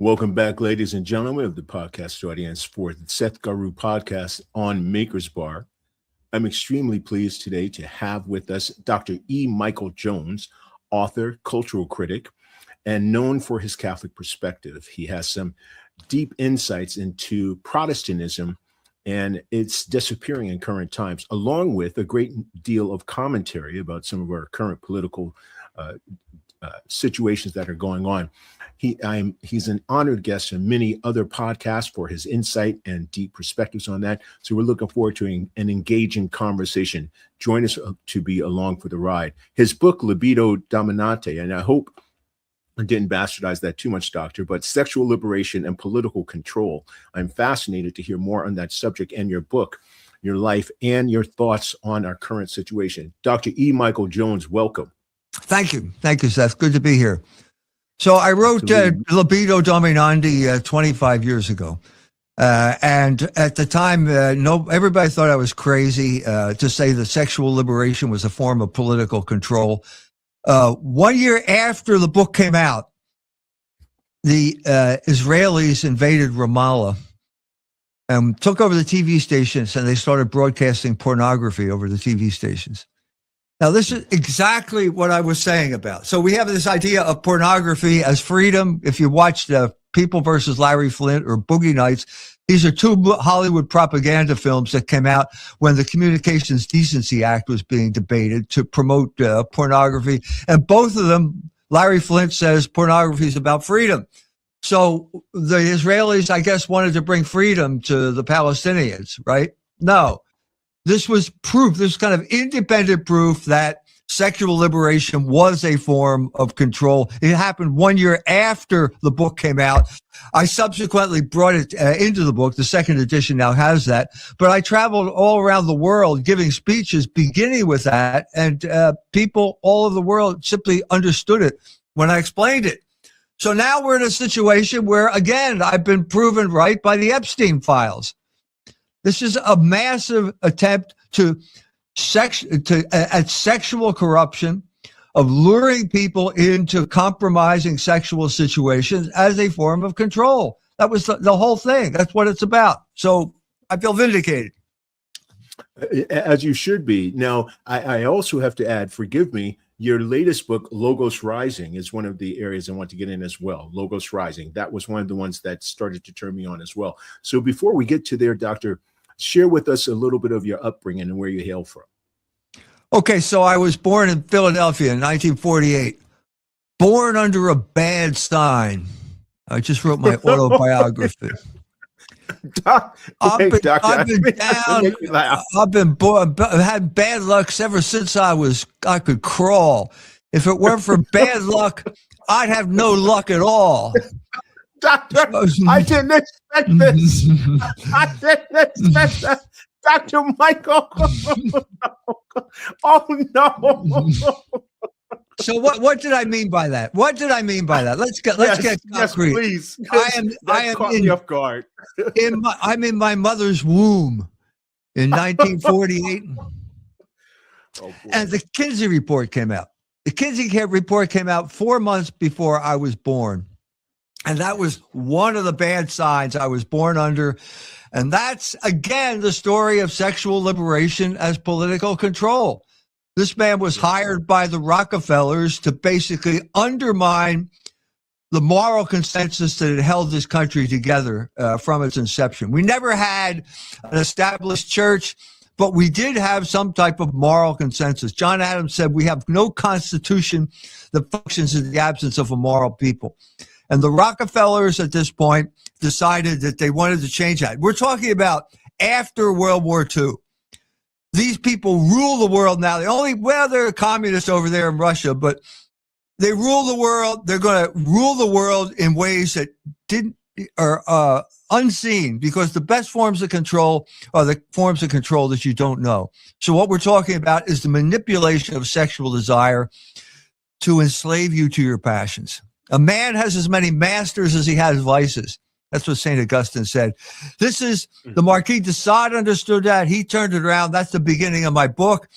Welcome back, ladies and gentlemen of the podcast audience for the Seth Guru podcast on MakersBar. I'm extremely pleased today to have with us Dr. E. Michael Jones, author, cultural critic, and known for his Catholic perspective. He has some deep insights into Protestantism and its disappearing in current times, along with a great deal of commentary about some of our current political situations that are going on. He's an honored guest on many other podcasts for his insight and deep perspectives on that. So we're looking forward to an engaging conversation. Join us to be along for the ride. His book, Libido Dominante, and I hope I didn't bastardize that too much, Doctor, but Sexual Liberation and Political Control. I'm fascinated to hear more on that subject and your book, your life, and your thoughts on our current situation. Dr. E. Michael Jones, welcome. Thank you. Thank you, Seth. Good to be here. So I wrote Libido Dominandi 25 years ago. And at the time, everybody thought I was crazy to say that sexual liberation was a form of political control. 1 year after the book came out, the Israelis invaded Ramallah and took over the TV stations, and they started broadcasting pornography over the TV stations. Now, this is exactly what I was saying about. So we have this idea of pornography as freedom. If you watch People versus Larry Flint or Boogie Nights, these are two Hollywood propaganda films that came out when the Communications Decency Act was being debated to promote pornography. And both of them, Larry Flint says pornography is about freedom. So the Israelis, I guess, wanted to bring freedom to the Palestinians, right? No. This was proof, this kind of independent proof that sexual liberation was a form of control. It happened 1 year after the book came out. I subsequently brought it into the book. The second edition now has that. But I traveled all around the world giving speeches beginning with that, and people all over the world simply understood it when I explained it. So now we're in a situation where, again, I've been proven right by the Epstein files. This is a massive attempt at sexual corruption, of luring people into compromising sexual situations as a form of control. That was the whole thing. That's what it's about. So I feel vindicated. As you should be. Now, I also have to add, forgive me, your latest book, Logos Rising, is one of the areas I want to get in as well. Logos Rising. That was one of the ones that started to turn me on as well. So before we get to there, Doctor, share with us a little bit of your upbringing and where you hail from. Okay, so I was born in Philadelphia in 1948. Born under a bad sign. I just wrote my autobiography. I've been down. I've had bad luck ever since I could crawl. If it weren't for bad luck, I'd have no luck at all. Doctor, I didn't expect this. I didn't expect that. Dr. Michael. Oh, no. So what did I mean by that? Let's get concrete. Yes, please. I am caught me off guard. I'm in my mother's womb in 1948. And the Kinsey report came out. The Kinsey report came out 4 months before I was born. And that was one of the bad signs I was born under. And that's, again, the story of sexual liberation as political control. This man was hired by the Rockefellers to basically undermine the moral consensus that had held this country together from its inception. We never had an established church, but we did have some type of moral consensus. John Adams said we have no constitution that functions in the absence of a moral people. And the Rockefellers at this point decided that they wanted to change that. We're talking about after World War II. These people rule the world now. They're communists over there in Russia, but they rule the world. They're going to rule the world in ways that are unseen, because the best forms of control are the forms of control that you don't know. So what we're talking about is the manipulation of sexual desire to enslave you to your passions. A man has as many masters as he has vices. That's what St. Augustine said. This is the Marquis de Sade understood that. He turned it around. That's the beginning of my book.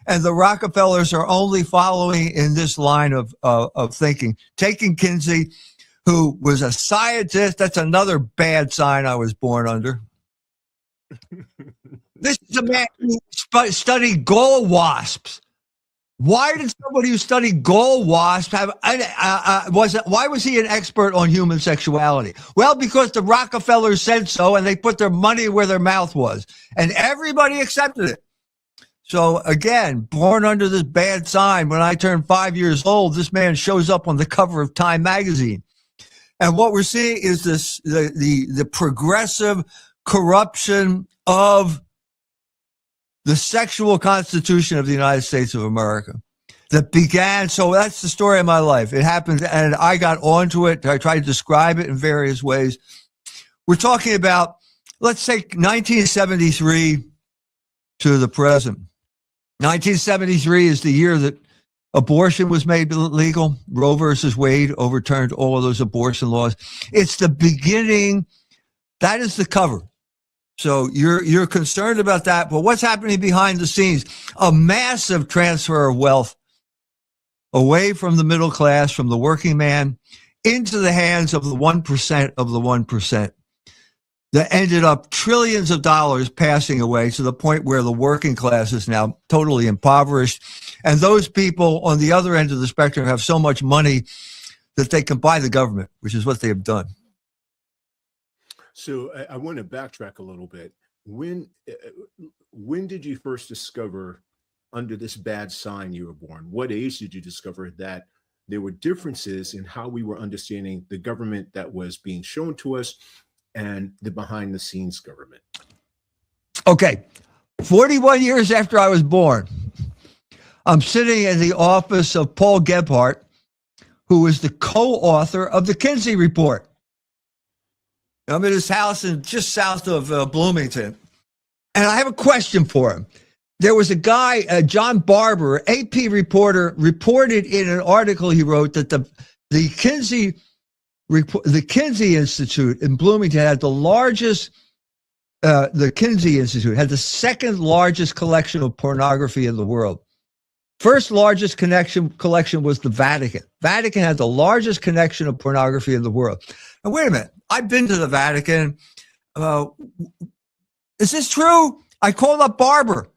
And the Rockefellers are only following in this line of thinking. Taking Kinsey, who was a scientist. That's another bad sign I was born under. This is a man who studied gall wasps. Why did somebody who studied gall wasps have? Why was he an expert on human sexuality? Well, because the Rockefellers said so, and they put their money where their mouth was, and everybody accepted it. So again, born under this bad sign. When I turned 5 years old, this man shows up on the cover of Time magazine. And what we're seeing is this the progressive corruption of the sexual constitution of the United States of America that began. So that's the story of my life. It happened, and I got onto it. I tried to describe it in various ways. We're talking about, let's say, 1973 to the present. 1973 is the year that abortion was made legal. Roe versus Wade overturned all of those abortion laws. It's the beginning. That is the cover. So you're concerned about that. But what's happening behind the scenes? A massive transfer of wealth away from the middle class, from the working man, into the hands of the 1% of the 1%. That ended up trillions of dollars passing away to the point where the working class is now totally impoverished. And those people on the other end of the spectrum have so much money that they can buy the government, which is what they have done. So I want to backtrack a little bit. When did you first discover, under this bad sign you were born? What age did you discover that there were differences in how we were understanding the government that was being shown to us and the behind the scenes government? Okay. 41 years after I was born, I'm sitting in the office of Paul Gebhardt, who was the co-author of the Kinsey Report. I'm in his house just south of Bloomington. And I have a question for him. There was a guy, John Barber, AP reporter, reported in an article he wrote that the Kinsey Institute in Bloomington had the largest, the Kinsey Institute had the second largest collection of pornography in the world. First largest collection was the Vatican. Vatican had the largest collection of pornography in the world. And wait a minute, I've been to the Vatican. Is this true? I called up Barber.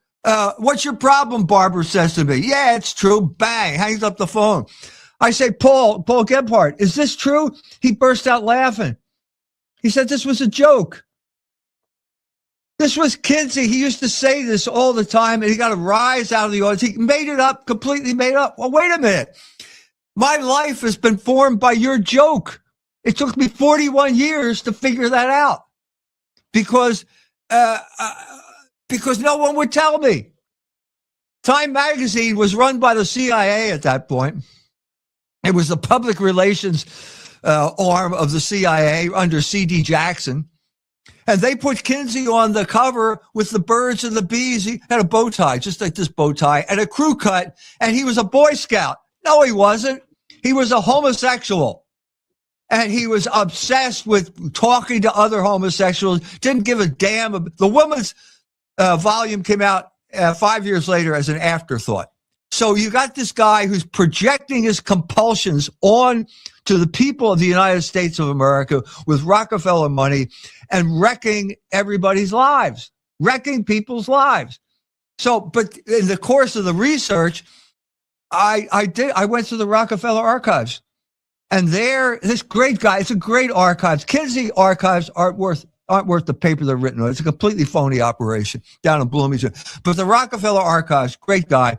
What's your problem? Barber says to me. Yeah, it's true. Bang, hangs up the phone. I say, Paul Gebhardt, is this true? He burst out laughing. He said this was a joke. This was Kinsey. He used to say this all the time, and he got a rise out of the audience. He made it up, completely made up. Well, wait a minute. My life has been formed by your joke. It took me 41 years to figure that out because no one would tell me. Time magazine was run by the CIA at that point. It was the public relations arm of the CIA under C.D. Jackson. And they put Kinsey on the cover with the birds and the bees. He had a bow tie, just like this bow tie, and a crew cut. And he was a Boy Scout. No, he wasn't. He was a homosexual. And he was obsessed with talking to other homosexuals, didn't give a damn. The woman's volume came out 5 years later as an afterthought. So you got this guy who's projecting his compulsions on to the people of the United States of America with Rockefeller money and wrecking everybody's lives, wrecking people's lives. So, but in the course of the research, I went to the Rockefeller archives, and there, this great guy, it's a great archives. Kinsey archives aren't worth the paper they're written on. It's a completely phony operation down in Bloomington. But the Rockefeller archives, great guy.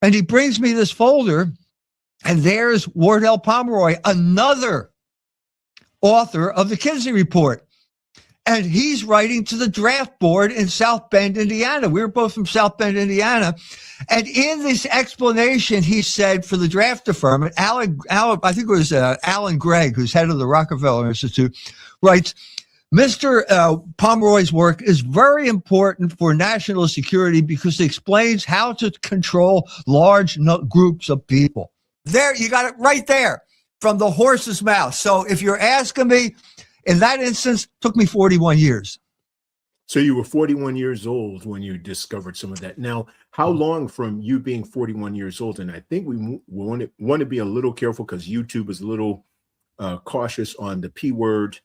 And he brings me this folder, and there's Wardell Pomeroy, another author of the Kinsey Report. And he's writing to the draft board in South Bend, Indiana. We were both from South Bend, Indiana. And in this explanation, he said for the draft deferment, I think it was Alan Gregg, who's head of the Rockefeller Institute, writes, Mr. Pomeroy's work is very important for national security because it explains how to control large groups of people. There, you got it right there from the horse's mouth. So if you're asking me, in that instance, it took me 41 years. So you were 41 years old when you discovered some of that. Now, how long from you being 41 years old? And I think we want to be a little careful because YouTube is a little cautious on the P word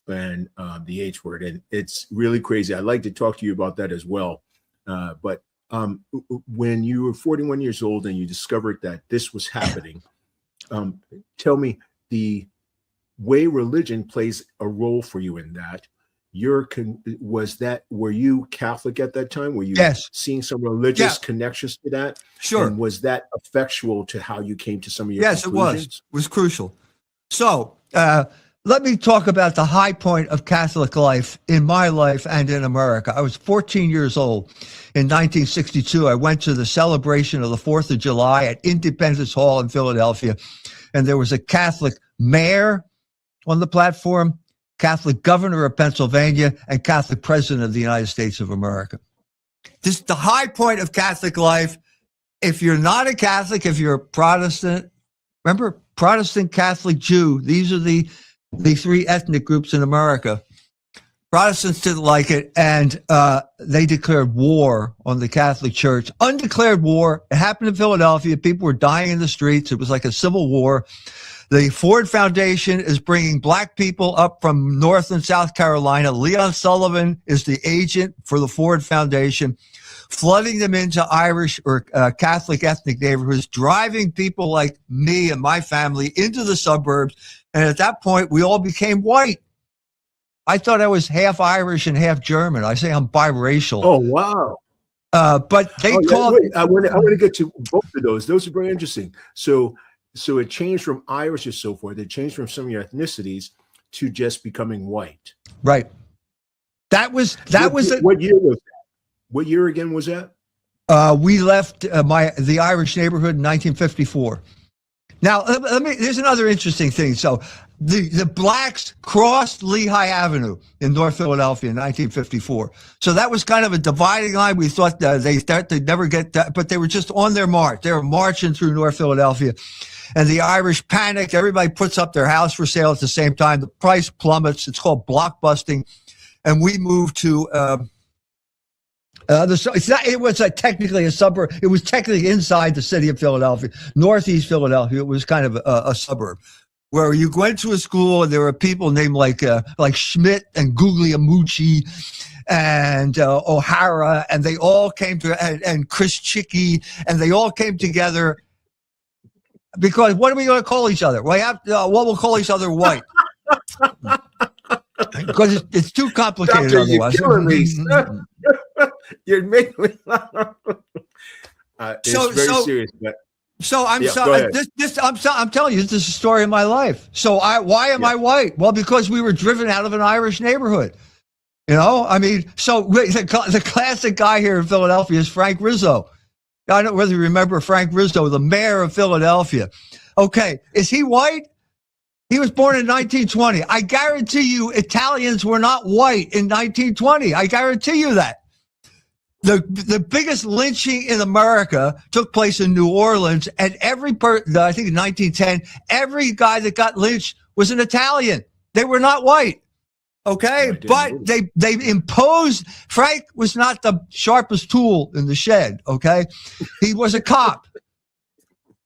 and the H word. And it's really crazy. I'd like to talk to you about that as well. But when you were 41 years old and you discovered that this was happening, tell me the way religion plays a role for you in that. Were you Catholic at that time? Were you seeing some religious connections to that? Sure. And was that effectual to how you came to some of your conclusions? It was crucial. So let me talk about the high point of Catholic life in my life and in America. I was 14 years old in 1962. I went to the celebration of the 4th of July at Independence Hall in Philadelphia, and there was a Catholic mayor on the platform, Catholic governor of Pennsylvania, and Catholic president of the United States of America. This is the high point of Catholic life. If you're not a Catholic, if you're a Protestant, remember, Protestant, Catholic, Jew, these are the three ethnic groups in America. Protestants didn't like it, and they declared war on the Catholic Church. Undeclared war. It happened in Philadelphia. People were dying in the streets. It was like a civil war. The Ford Foundation is bringing black people up from North and South Carolina. Leon Sullivan is the agent for the Ford Foundation, flooding them into Irish or Catholic ethnic neighborhoods, driving people like me and my family into the suburbs. And at that point, we all became white. I thought I was half Irish and half German. I say I'm biracial. Oh, wow. But they called. I want to get to both of those. Those are very interesting. So it changed from Irish and so forth. It changed from some of your ethnicities to just becoming white. Right. What year was that? What year again was that? We left the Irish neighborhood in 1954. Now, there's another interesting thing. So the blacks crossed Lehigh Avenue in North Philadelphia in 1954. So that was kind of a dividing line. We thought they'd never get that, but they were just on their march. They were marching through North Philadelphia. And the Irish panicked. Everybody puts up their house for sale at the same time. The price plummets. It's called blockbusting. And we moved to it was technically a suburb. It was technically inside the city of Philadelphia, northeast Philadelphia. It was kind of a suburb where you went to a school and there were people named like Schmidt and Guglielmucci and O'Hara, and they all came to and Chris Chicky, and they all came together. Because what are we going to call each other? We'll call each other white. Because it's too complicated Doctor, otherwise. You're killing me. You're making me laugh. It's very serious. But so I'm I'm telling you, this is a story of my life. So why am I white? Well, because we were driven out of an Irish neighborhood. You know, I mean, so the classic guy here in Philadelphia is Frank Rizzo. I don't know whether you remember Frank Rizzo, the mayor of Philadelphia. Okay, is he white? He was born in 1920. I guarantee you Italians were not white in 1920. I guarantee you that. The biggest lynching in America took place in New Orleans, and I think in 1910, every guy that got lynched was an Italian. They were not white. Okay, but they imposed. Frank was not the sharpest tool in the shed. Okay, he was a cop,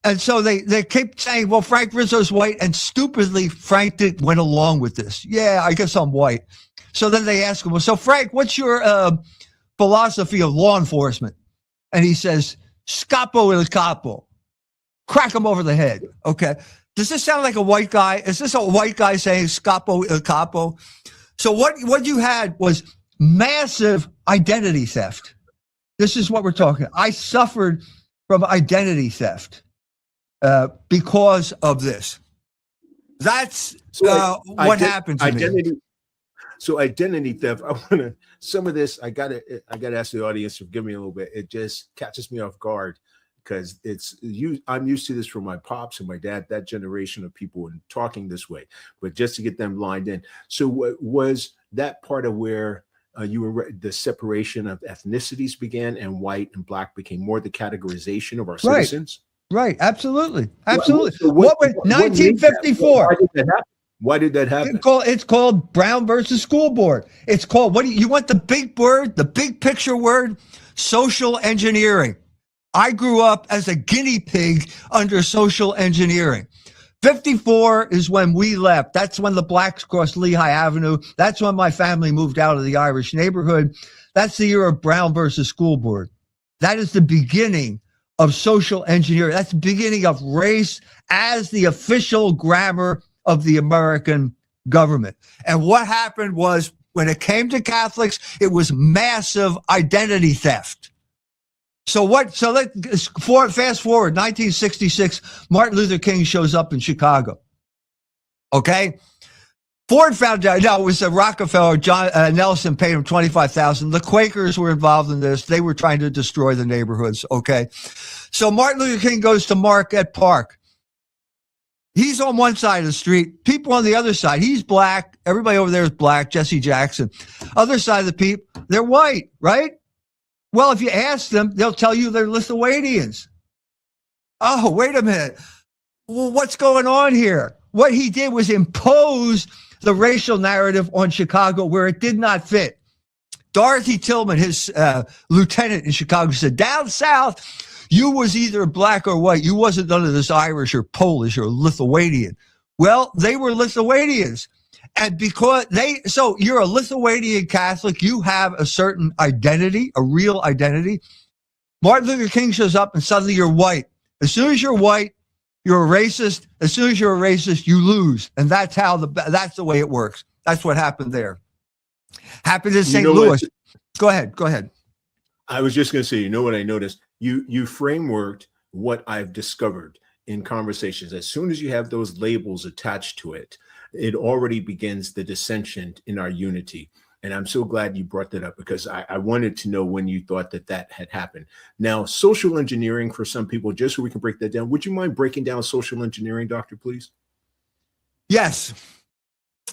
and so they kept saying, "Well, Frank Rizzo's white," and stupidly Frank went along with this. Yeah, I guess I'm white. So then they asked him, "Well, so Frank, what's your philosophy of law enforcement?" And he says, "Scapo il capo." Crack him over the head. Okay, does this sound like a white guy? Is this a white guy saying "Scapo il capo"? So what you had was massive identity theft. This is what we're talking. I suffered from identity theft because of this. That's what happened to me. So identity theft. I want to some of this. I gotta ask the audience to forgive me a little bit. It just catches me off guard because I'm used to this from my pops and my dad, that generation of people, and talking this way. But just to get them lined in. So what was that part of where the separation of ethnicities began and white and black became more the categorization of our citizens? Right. Absolutely. So What 1954? Why did that happen? It's called Brown versus School Board. It's called, you want the big word, the big picture word? Social engineering. I grew up as a guinea pig under social engineering. 54 is when we left. That's when the blacks crossed Lehigh Avenue. That's when my family moved out of the Irish neighborhood. That's the year of Brown versus School Board. That is the beginning of social engineering. That's the beginning of race as the official grammar of the American government. And what happened was, when it came to Catholics, it was massive identity theft. So let's fast forward, 1966, Martin Luther King shows up in Chicago. Okay? Ford found out, no, it was Rockefeller, Nelson paid him $25,000. The Quakers were involved in this. They were trying to destroy the neighborhoods. Okay. So Martin Luther King goes to Marquette Park. He's on one side of the street, people on the other side. He's black. Everybody over there is black, Jesse Jackson. Other side of the people, they're white, right? Well, if you ask them, they'll tell you they're Lithuanians. Oh, wait a minute. Well, what's going on here? What he did was impose the racial narrative on Chicago where it did not fit. Dorothy Tillman, his lieutenant in Chicago, said, down south, you was either black or white. You wasn't none of this Irish or Polish or Lithuanian. Well, they were Lithuanians. And so you're a Lithuanian Catholic, you have a certain identity, a real identity. Martin Luther King shows up and suddenly you're white. As soon as you're white, you're a racist. As soon as you're a racist, you lose. And that's the way it works. That's what happened there. Happened in St. Louis. Go ahead. I was just going to say, you know what I noticed? You frameworked what I've discovered in conversations. As soon as you have those labels attached to it, it already begins the dissension in our unity. And I'm so glad you brought that up, because I wanted to know when you thought that had happened. Now, social engineering for some people, just so we can break that down. Would you mind breaking down social engineering, Doctor, please? Yes.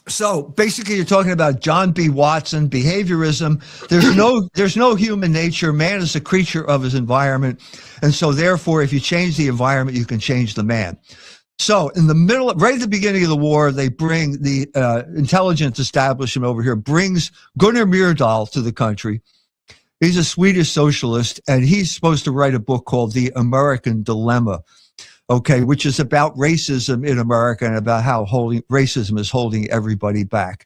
So basically you're talking about John B. Watson, behaviorism. There's no human nature. Man is a creature of his environment. And so therefore, if you change the environment, you can change the man. So in the middle, right at the beginning of the war, they bring the intelligence establishment over here, brings Gunnar Myrdal to the country. He's a Swedish socialist, and he's supposed to write a book called The American Dilemma, okay, which is about racism in America and about how racism is holding everybody back.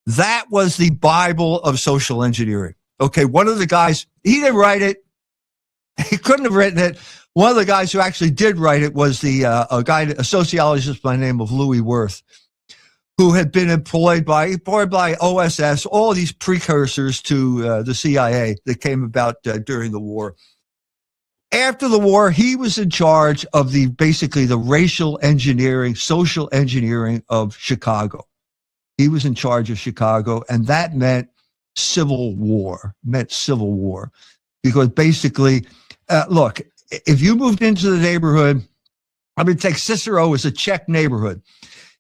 That was the Bible of social engineering. Okay, one of the guys, he didn't write it. He couldn't have written it. One of the guys who actually did write it was a sociologist by the name of Louis Wirth, who had been employed by OSS, all these precursors to the CIA that came about during the war. After the war, he was in charge of basically the racial engineering, social engineering of Chicago. He was in charge of Chicago, and that meant civil war, because basically, look, if you moved into the neighborhood, I mean, take Cicero as a Czech neighborhood.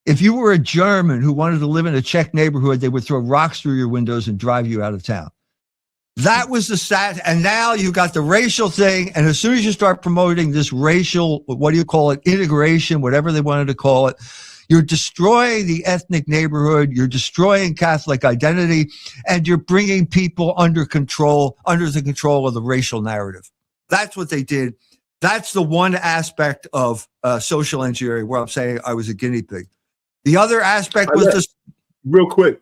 If you were a German who wanted to live in a Czech neighborhood, they would throw rocks through your windows and drive you out of town. That was the stat. And now you got the racial thing. And as soon as you start promoting this racial, what do you call it? Integration, whatever they wanted to call it, you're destroying the ethnic neighborhood. You're destroying Catholic identity, and you're bringing people under the control of the racial narrative. That's what they did. That's the one aspect of social engineering where I'm saying I was a guinea pig. The other aspect was this. Real quick.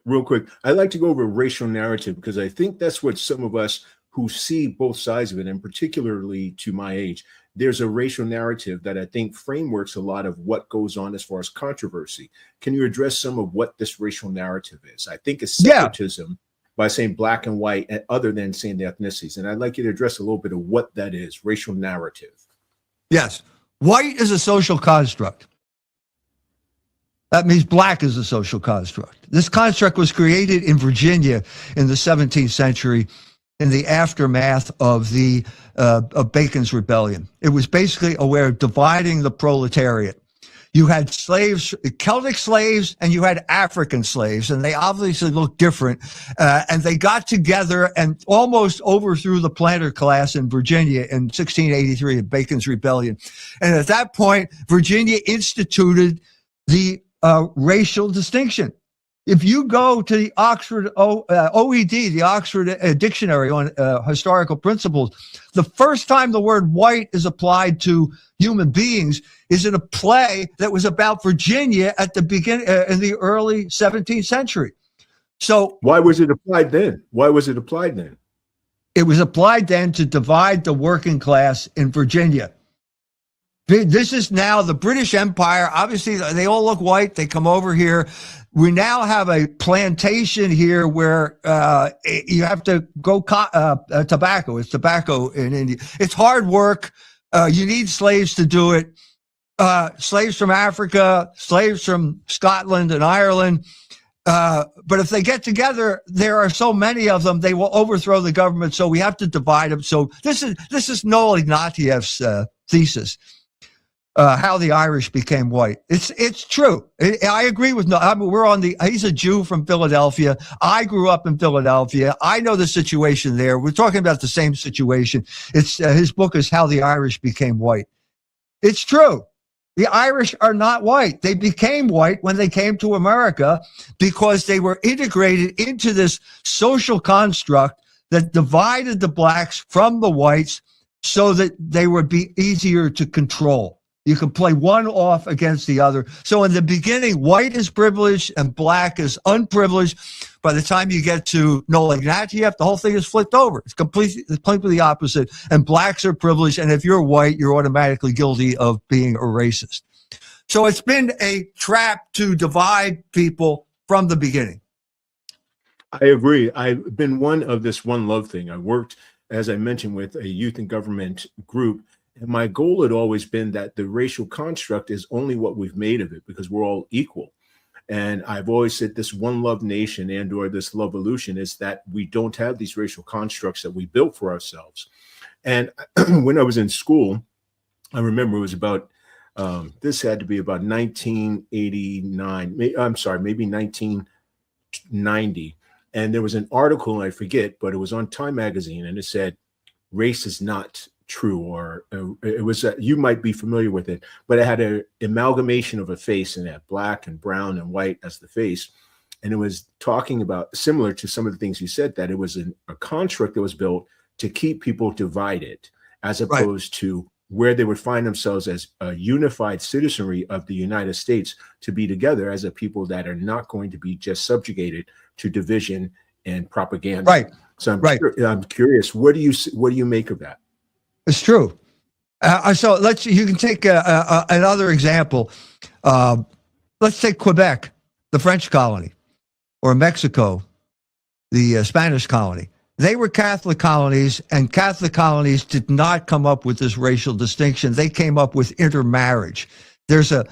I'd like to go over racial narrative, because I think that's what some of us who see both sides of it, and particularly to my age, there's a racial narrative that I think frameworks a lot of what goes on as far as controversy. Can you address some of what this racial narrative is? I think it's separatism by saying black and white, other than saying the ethnicities. And I'd like you to address a little bit of what that is, racial narrative. Yes. White is a social construct. That means black is a social construct. This construct was created in Virginia in the 17th century in the aftermath of Bacon's Rebellion. It was basically a way of dividing the proletariat. You had slaves, Celtic slaves, and you had African slaves, and they obviously looked different. And they got together and almost overthrew the planter class in Virginia in 1683 in Bacon's Rebellion. And at that point, Virginia instituted the racial distinction. If you go to the Oxford OED, the Oxford Dictionary on Historical Principles, the first time the word white is applied to human beings is in a play that was about Virginia at the beginning in the early 17th century. So why was it applied then? Why was it applied then? It was applied then to divide the working class in Virginia. This is now the British Empire. Obviously, they all look white. They come over here. We now have a plantation here where you have to go tobacco. It's tobacco in India. It's hard work. You need slaves to do it. Slaves from Africa, slaves from Scotland and Ireland. But if they get together, there are so many of them, they will overthrow the government. So we have to divide them. So this is Noel Ignatieff's thesis. How the Irish became white. It's true. I agree with he's a Jew from Philadelphia. I grew up in Philadelphia. I know the situation there. We're talking about the same situation. It's his book is How the Irish Became White. It's true. The Irish are not white. They became white when they came to America because they were integrated into this social construct that divided the blacks from the whites so that they would be easier to control. You can play one off against the other. So in the beginning, white is privileged and black is unprivileged. By the time you get to Noel Ignatieff, the whole thing is flipped over. It's completely the opposite. And blacks are privileged. And if you're white, you're automatically guilty of being a racist. So it's been a trap to divide people from the beginning. I agree. I've been one of this one love thing. I worked, as I mentioned, with a youth and government group. And my goal had always been that the racial construct is only what we've made of it because we're all equal. And I've always said this one love nation and or this love evolution is that we don't have these racial constructs that we built for ourselves. And when I was in school, I remember it was about, this had to be about 1989. I'm sorry, maybe 1990. And there was an article, and I forget, but it was on Time Magazine, and it said, race is not true, or it was you might be familiar with it, but it had an amalgamation of a face and it had black and brown and white as the face, and it was talking about similar to some of the things you said, that it was a construct that was built to keep people divided as opposed to where they would find themselves as a unified citizenry of the United States to be together as a people that are not going to be just subjugated to division and propaganda. Right. So I'm curious, what do you make of that? It's true. So you can take another example. Let's take Quebec, the French colony, or Mexico, the Spanish colony. They were Catholic colonies, and Catholic colonies did not come up with this racial distinction. They came up with intermarriage. There's a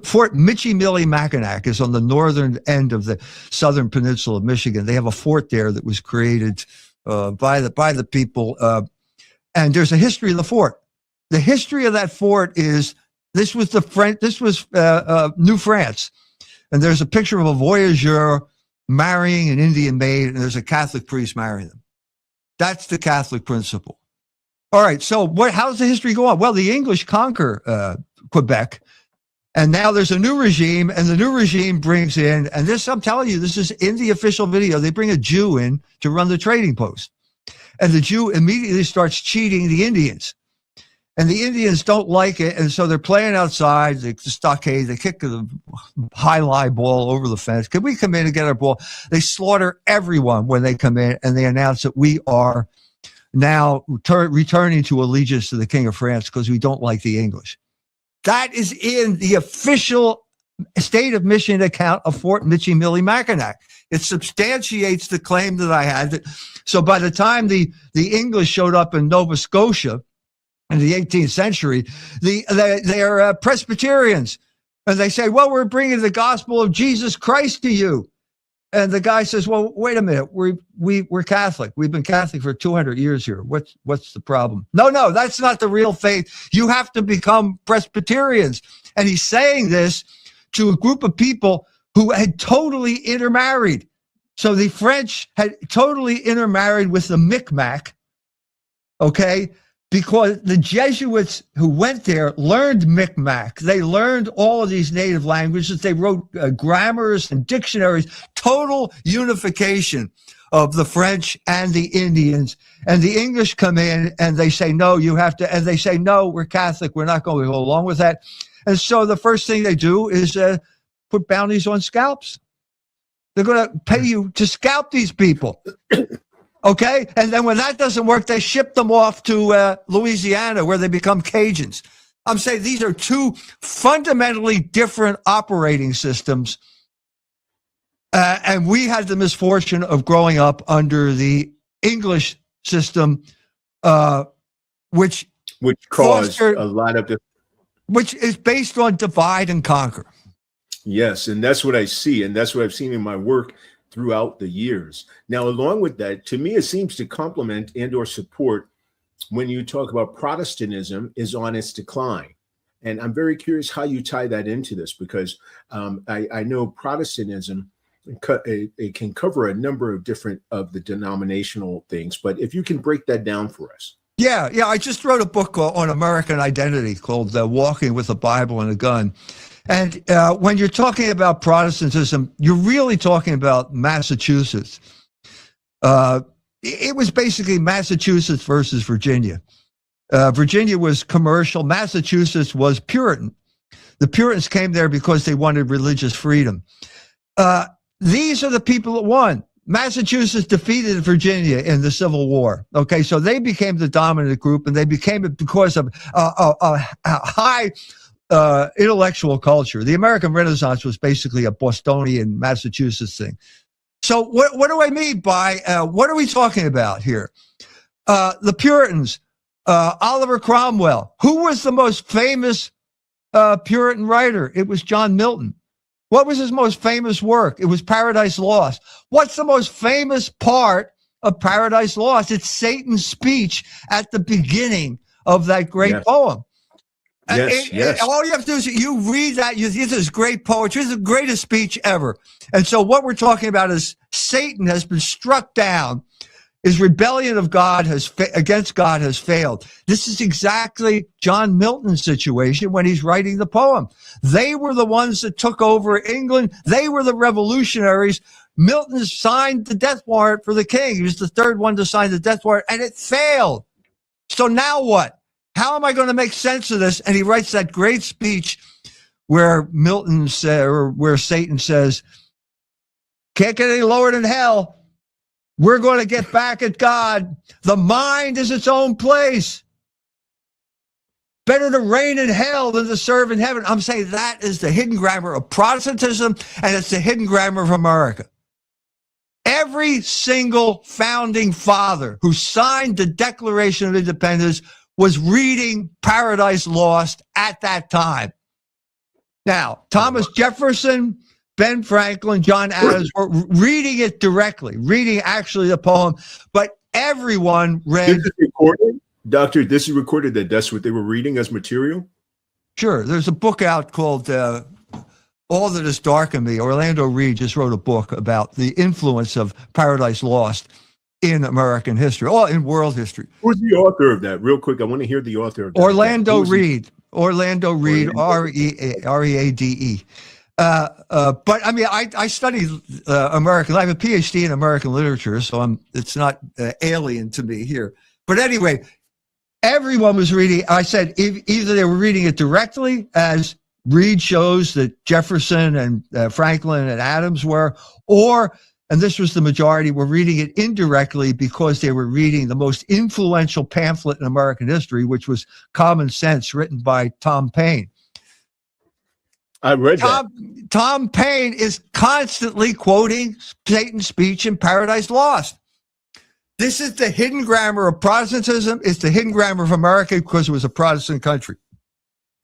Fort Michilimackinac is on the northern end of the southern peninsula of Michigan. They have a fort there that was created by the people. And there's a history of the fort. The history of that fort is this was New France. And there's a picture of a voyageur marrying an Indian maid, and there's a Catholic priest marrying them. That's the Catholic principle. All right, so how's the history go on? Well, the English conquer Quebec, and now there's a new regime, and the new regime brings in, and this, I'm telling you, this is in the official video, they bring a Jew in to run the trading post. And the Jew immediately starts cheating the Indians. And the Indians don't like it, and so they're playing outside, the stockade, they kick the high-lie ball over the fence. Can we come in and get our ball? They slaughter everyone when they come in, and they announce that we are now returning to allegiance to the King of France because we don't like the English. That is in the official state of Michigan account of Fort Michilimackinac. It substantiates the claim that I had. So by the time the English showed up in Nova Scotia in the 18th century, they are Presbyterians. And they say, well, we're bringing the gospel of Jesus Christ to you. And the guy says, well, wait a minute. We're Catholic. We've been Catholic for 200 years here. What's the problem? No, that's not the real faith. You have to become Presbyterians. And he's saying this to a group of people who had totally intermarried. So the French had totally intermarried with the Micmac, okay? Because the Jesuits who went there learned Micmac. They learned all of these native languages. They wrote grammars and dictionaries, total unification of the French and the Indians. And the English come in and they say, no, you have to, and they say, no, we're Catholic. We're not going to go along with that. And so the first thing they do is put bounties on scalps. They're going to pay you to scalp these people. Okay. And then when that doesn't work, they ship them off to Louisiana where they become Cajuns. I'm saying these are two fundamentally different operating systems. And we had the misfortune of growing up under the English system, which caused a lot of which is based on divide and conquer. Yes. And that's what I see. And that's what I've seen in my work throughout the years. Now, along with that, to me, it seems to complement and or support when you talk about Protestantism is on its decline. And I'm very curious how you tie that into this, because I know Protestantism, it can cover a number of different of the denominational things, but if you can break that down for us. Yeah. I just wrote a book on American identity called Walking with a Bible and a Gun. And when you're talking about Protestantism, you're really talking about Massachusetts. It was basically Massachusetts versus Virginia. Virginia was commercial. Massachusetts was Puritan. The Puritans came there because they wanted religious freedom. These are the people that won. Massachusetts defeated Virginia in the Civil War. Okay, so they became the dominant group, and they became it because of a high intellectual culture. The American Renaissance was basically a Bostonian, Massachusetts thing. So what do I mean by, what are we talking about here? The Puritans, Oliver Cromwell. Who was the most famous Puritan writer? It was John Milton. What was his most famous work? It was Paradise Lost. What's the most famous part of Paradise Lost? It's Satan's speech at the beginning of that great poem. Yes. All you have to do is you read that. This is great poetry. This is the greatest speech ever. And so what we're talking about is Satan has been struck down. His rebellion of God against God has failed. This is exactly John Milton's situation when he's writing the poem. They were the ones that took over England. They were the revolutionaries. Milton signed the death warrant for the king. He was the third one to sign the death warrant, and it failed. So now what? How am I going to make sense of this? And he writes that great speech where Milton said, or where Satan says, can't get any lower than hell. We're going to get back at God. The mind is its own place. Better to reign in hell than to serve in heaven. I'm saying that is the hidden grammar of Protestantism, and it's the hidden grammar of America. Every single founding father who signed the Declaration of Independence was reading Paradise Lost at that time. Now, Thomas Jefferson, Ben Franklin, John Adams were reading it directly, reading actually the poem, but everyone read. This is recorded? Doctor, this is recorded that's what they were reading as material? Sure. There's a book out called All That Is Dark in Me. Orlando Reed just wrote a book about the influence of Paradise Lost in American history, or in world history. Who's the author of that? Real quick, I want to hear the author of that. Orlando Reed, R-E-A-D-E. But I mean, I studied American. I have a PhD in American literature, so it's not alien to me here. But anyway, everyone was reading. I said either they were reading it directly, as Reed shows that Jefferson and Franklin and Adams were, or, and this was the majority, were reading it indirectly because they were reading the most influential pamphlet in American history, which was Common Sense, written by Tom Paine. I read that. Tom Paine is constantly quoting Satan's speech in Paradise Lost. This is the hidden grammar of Protestantism. It's the hidden grammar of America because it was a Protestant country.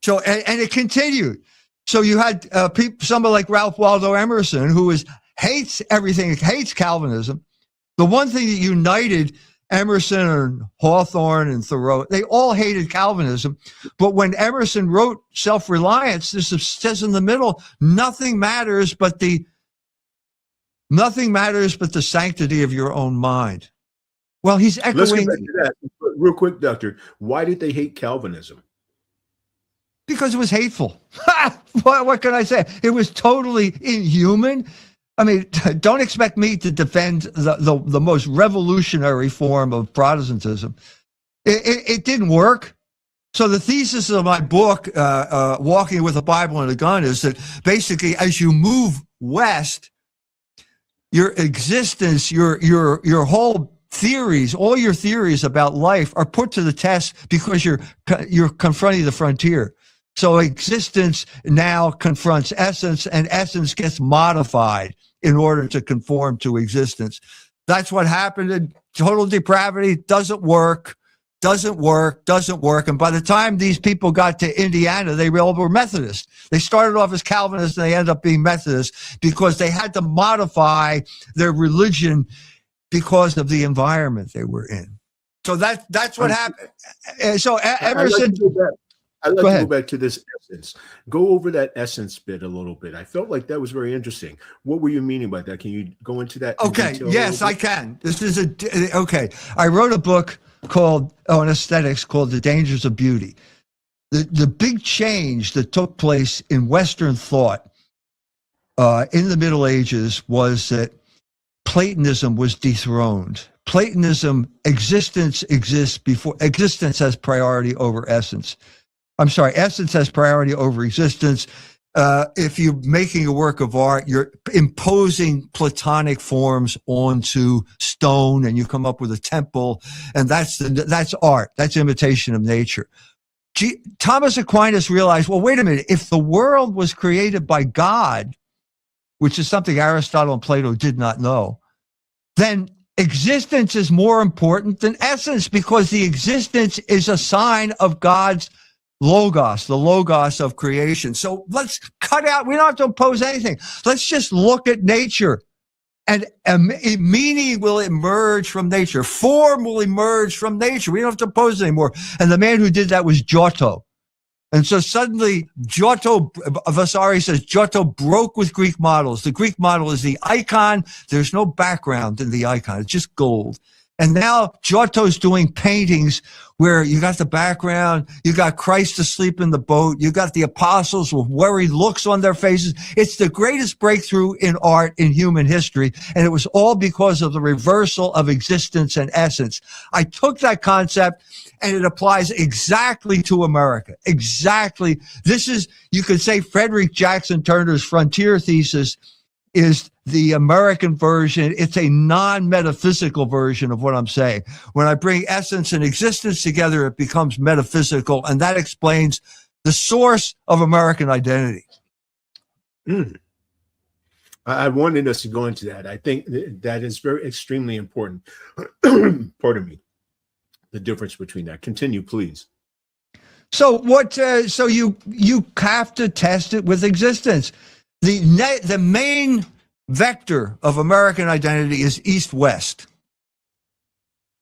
So, and it continued. So you had somebody like Ralph Waldo Emerson, who hates everything, hates Calvinism. The one thing that united Emerson and Hawthorne and Thoreau, they all hated Calvinism. But when Emerson wrote Self-Reliance, this says in the middle, nothing matters but the sanctity of your own mind. Well, he's echoing. Let's get back to that real quick, Doctor. Why did they hate Calvinism? Because it was hateful. What can I say? It was totally inhuman. I mean, don't expect me to defend the most revolutionary form of Protestantism. It didn't work. So the thesis of my book, Walking with a Bible and a Gun, is that basically as you move west, your existence, your whole theories, all your theories about life are put to the test because you're confronting the frontier. So existence now confronts essence, and essence gets modified in order to conform to existence. That's what happened in total depravity. Doesn't work. And by the time these people got to Indiana, they all were Methodist. They started off as Calvinists and they ended up being Methodists because they had to modify their religion because of the environment they were in. So that's what happened. So Emerson. I'd like to go back to this essence. Go over that essence bit a little bit. I felt like that was very interesting. What were you meaning by that? Can you go into that? Okay. Yes, I can. This is okay. I wrote a book on aesthetics called The Dangers of Beauty. The big change that took place in Western thought in the Middle Ages was that Platonism was dethroned. Platonism, existence has priority over essence. I'm sorry, essence has priority over existence. If you're making a work of art, you're imposing Platonic forms onto stone, and you come up with a temple, and that's art. That's imitation of nature. Thomas Aquinas realized, well, wait a minute. If the world was created by God, which is something Aristotle and Plato did not know, then existence is more important than essence, because the existence is a sign of God's logos, the logos of creation. So let's cut out, we don't have to oppose anything. Let's just look at nature, and meaning will emerge from nature. Form will emerge from nature. We don't have to oppose anymore. And the man who did that was Giotto. And so suddenly Vasari says Giotto broke with Greek models. The Greek model is the icon. There's no background in the icon. It's just gold. And now Giotto's doing paintings where you got the background, you got Christ asleep in the boat, you got the apostles with worried looks on their faces. It's the greatest breakthrough in art in human history, and it was all because of the reversal of existence and essence. I took that concept, and it applies exactly to America. Exactly. This is, you could say, Frederick Jackson Turner's frontier thesis is the American version. It's a non-metaphysical version of what I'm saying. When I bring essence and existence together, it becomes metaphysical, and that explains the source of American identity. I wanted us to go into that. I think that is extremely important. Pardon me. The difference between that. Continue, please. So so you have to test it with existence. The main vector of American identity is east-west.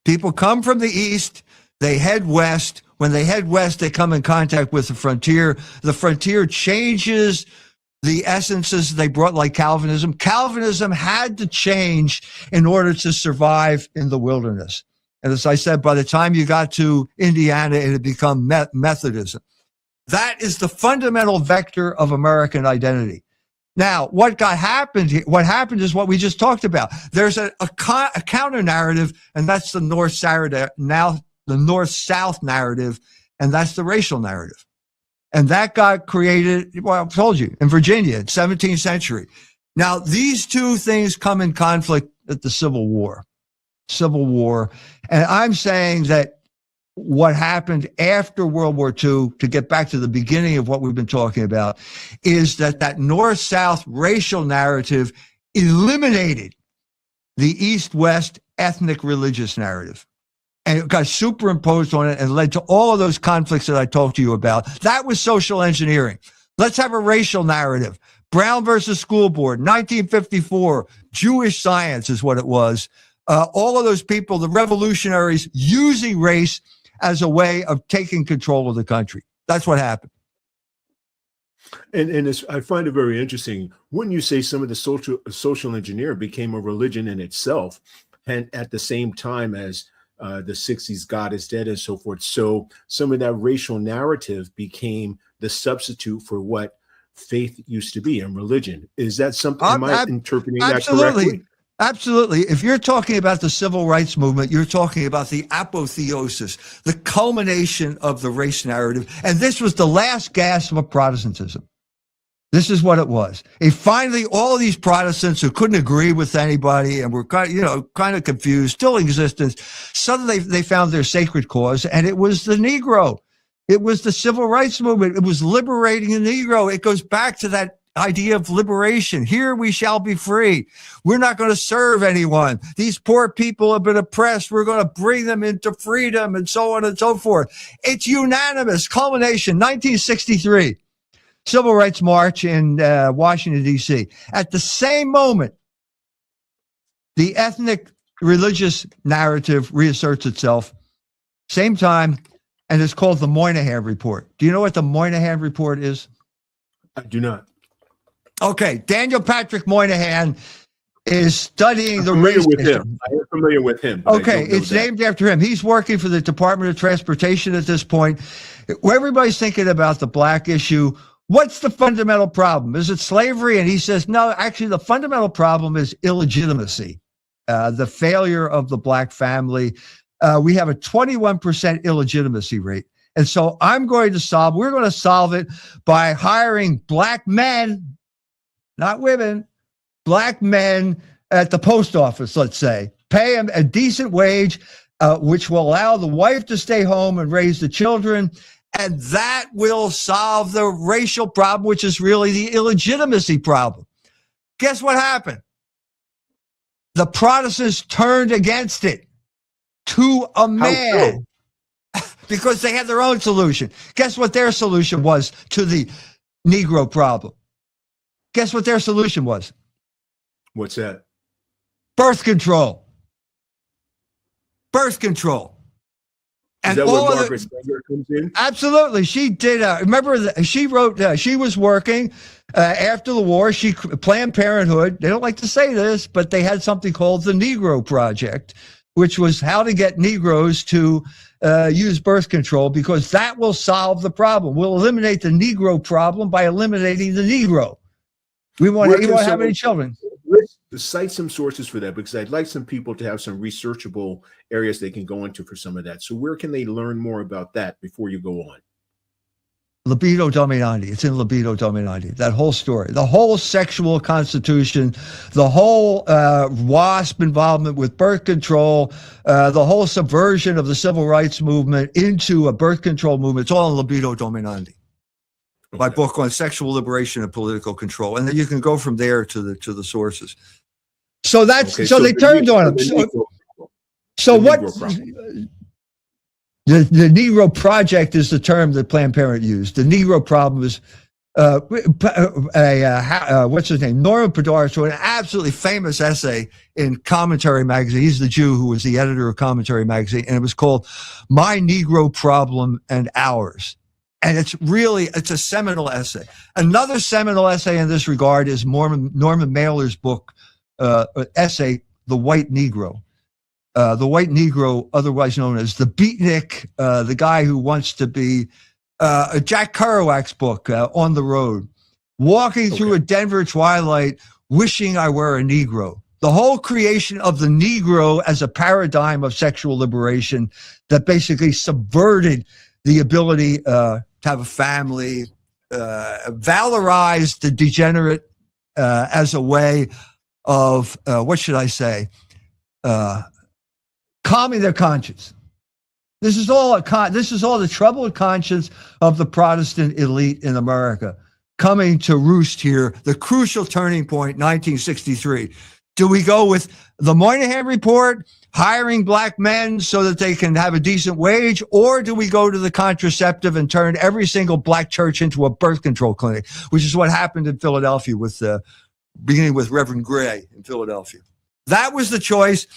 People come from the east, they head west. When they head west, they come in contact with the frontier. The frontier changes the essences they brought, like Calvinism. Calvinism had to change in order to survive in the wilderness. And as I said, by the time you got to Indiana, it had become Methodism. That is the fundamental vector of American identity. Now, what happened is what we just talked about. There's a counter narrative, and that's the north-south narrative, and that's the racial narrative. And that got created, well, I told you, in Virginia, 17th century. Now, these two things come in conflict at the Civil War. And I'm saying that what happened after World War II, to get back to the beginning of what we've been talking about, is that north-south racial narrative eliminated the east-west ethnic religious narrative. And it got superimposed on it and led to all of those conflicts that I talked to you about. That was social engineering. Let's have a racial narrative. Brown versus School Board, 1954, Jewish science is what it was. All of those people, the revolutionaries, using race as a way of taking control of the country. That's what happened. And I find it very interesting. Wouldn't you say some of the social engineer became a religion in itself, and at the same time as the 60s, God is dead and so forth. So some of that racial narrative became the substitute for what faith used to be and religion. Is that something, am I interpreting that correctly? Absolutely. If you're talking about the civil rights movement, you're talking about the apotheosis, the culmination of the race narrative. And this was the last gasp of Protestantism. This is what it was. And finally, all of these Protestants who couldn't agree with anybody and were kind of confused, still in existence, suddenly they found their sacred cause, and it was the Negro. It was the civil rights movement. It was liberating the Negro. It goes back to that idea of liberation. Here we shall be free. We're not going to serve anyone. These poor people have been oppressed. We're going to bring them into freedom, and so on and so forth. It's unanimous. Culmination, 1963. Civil Rights March in Washington, D.C. At the same moment, the ethnic religious narrative reasserts itself. Same time, and it's called the Moynihan Report. Do you know what the Moynihan Report is? I do not. Okay, Daniel Patrick Moynihan is studying the race system. I am familiar with him. Okay, it's named after him. He's working for the Department of Transportation at this point. Everybody's thinking about the black issue. What's the fundamental problem? Is it slavery? And he says, no, actually, the fundamental problem is illegitimacy, the failure of the black family. We have a 21% illegitimacy rate. And so we're going to solve it by hiring black men, not women, black men at the post office, let's say, pay them a decent wage, which will allow the wife to stay home and raise the children. And that will solve the racial problem, which is really the illegitimacy problem. Guess what happened? The Protestants turned against it to a man because they had their own solution. Guess what their solution was to the Negro problem? Guess what their solution was? What's that? Birth control. Birth control. Is that where Margaret Sanger comes in? Absolutely. She did. She wrote, she was working after the war. Planned Parenthood, they don't like to say this, but they had something called the Negro Project, which was how to get Negroes to use birth control, because that will solve the problem. We'll eliminate the Negro problem by eliminating the Negro. You won't have any children. Let's cite some sources for that, because I'd like some people to have some researchable areas they can go into for some of that. So where can they learn more about that before you go on? Libido Dominandi. It's in Libido Dominandi. That whole story, the whole sexual constitution, the whole WASP involvement with birth control, the whole subversion of the civil rights movement into a birth control movement. It's all in Libido Dominandi. My book on sexual liberation and political control, and then you can go from there to the sources. So so they turned on him. So what? The Negro Project is the term that Planned Parenthood used. The Negro problem is what's his name? Norman Podhoretz wrote an absolutely famous essay in Commentary magazine. He's the Jew who was the editor of Commentary magazine, and it was called "My Negro Problem and Ours." And it's a seminal essay. Another seminal essay in this regard is Norman Mailer's book, essay, The White Negro. The White Negro, otherwise known as the beatnik, the guy who wants to be Jack Kerouac's book, On the Road, walking through a Denver twilight, wishing I were a Negro. The whole creation of the Negro as a paradigm of sexual liberation that basically subverted the ability to have a family, valorized the degenerate as a way of, what should I say, calming their conscience. This is all the troubled conscience of the Protestant elite in America coming to roost here. The crucial turning point, 1963. Do we go with the Moynihan Report, hiring black men so that they can have a decent wage, or do we go to the contraceptive and turn every single black church into a birth control clinic, which is what happened in Philadelphia with beginning with Reverend Gray in Philadelphia. That was the choice.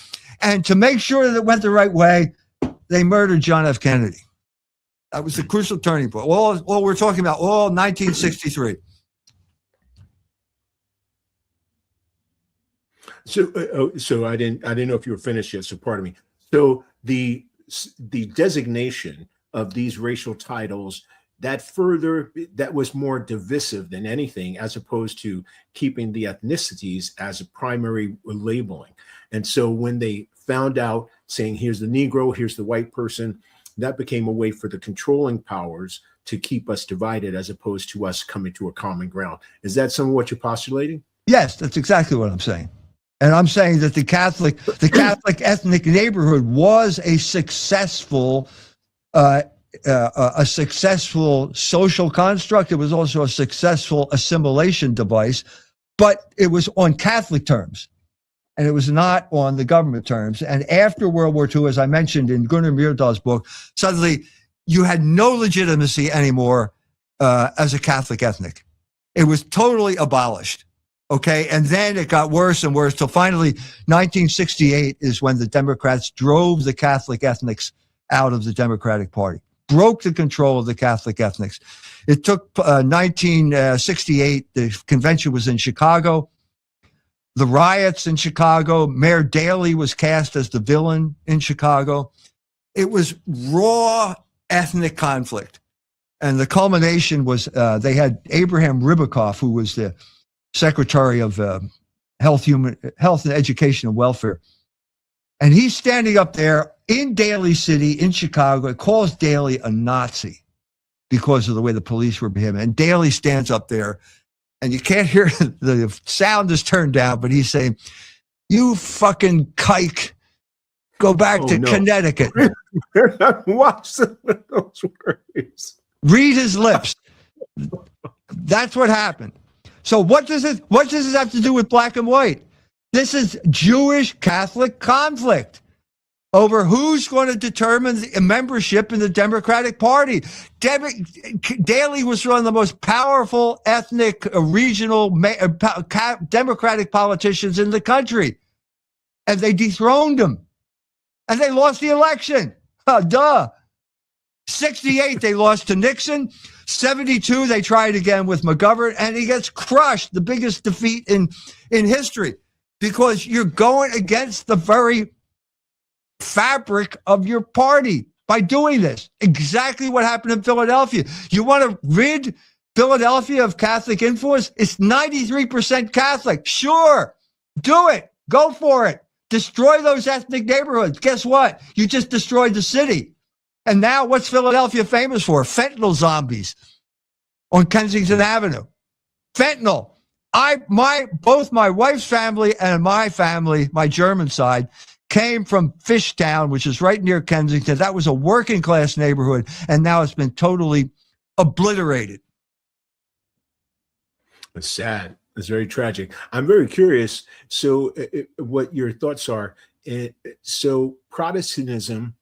And to make sure that it went the right way, they murdered John F. Kennedy. That was the crucial turning point. All we're talking about, 1963. So I didn't know if you were finished yet. So pardon me. So the designation of these racial titles that was more divisive than anything, as opposed to keeping the ethnicities as a primary labeling. And so when they found out, saying here's the Negro, here's the white person, that became a way for the controlling powers to keep us divided, as opposed to us coming to a common ground. Is that some of what you're postulating? Yes, that's exactly what I'm saying. And I'm saying that the Catholic ethnic neighborhood was a successful social construct. It was also a successful assimilation device, but it was on Catholic terms, and it was not on the government terms. And after World War II, as I mentioned in Gunnar Myrdal's book, suddenly you had no legitimacy anymore as a Catholic ethnic. It was totally abolished. Okay, and then it got worse and worse till finally 1968 is when the Democrats drove the Catholic ethnics out of the Democratic Party, broke the control of the Catholic ethnics. It took 1968, the convention was in Chicago. The riots in Chicago, Mayor Daley was cast as the villain in Chicago. It was raw ethnic conflict. And the culmination was they had Abraham Ribicoff, who was the Secretary of Health and Education and Welfare. And he's standing up there in Daly City in Chicago, calls Daley a Nazi because of the way the police were behaving. And Daley stands up there, and you can't hear, the sound is turned down, but he's saying, "You fucking kike, go back to Connecticut." Watch those words. Read his lips. That's what happened. So what does this have to do with black and white? This is Jewish Catholic conflict over who's going to determine the membership in the Democratic Party. Daley was one of the most powerful ethnic regional Democratic politicians in the country. And they dethroned him. And they lost the election. 68, they lost to Nixon. 72, they tried again with McGovern, and he gets crushed, the biggest defeat in history, because you're going against the very fabric of your party by doing this. Exactly what happened in Philadelphia. You want to rid Philadelphia of Catholic influence? It's 93% Catholic. Sure, do it. Go for it. Destroy those ethnic neighborhoods. Guess what? You just destroyed the city. And now what's Philadelphia famous for? Fentanyl zombies on Kensington Avenue. Fentanyl. Both my wife's family and my family, my German side, came from Fishtown, which is right near Kensington. That was a working class neighborhood, and now it's been totally obliterated. It's sad. It's very tragic. I'm very curious. So what your thoughts are. So Protestantism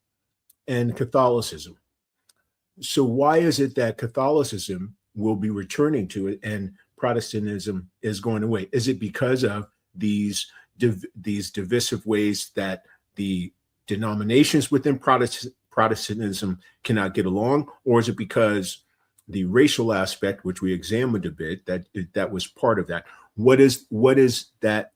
and Catholicism. So why is it that Catholicism will be returning to it and Protestantism is going away? Is it because of these divisive ways that the denominations within Protestantism cannot get along, or is it because the racial aspect, which we examined a bit, that was part of that? What is that?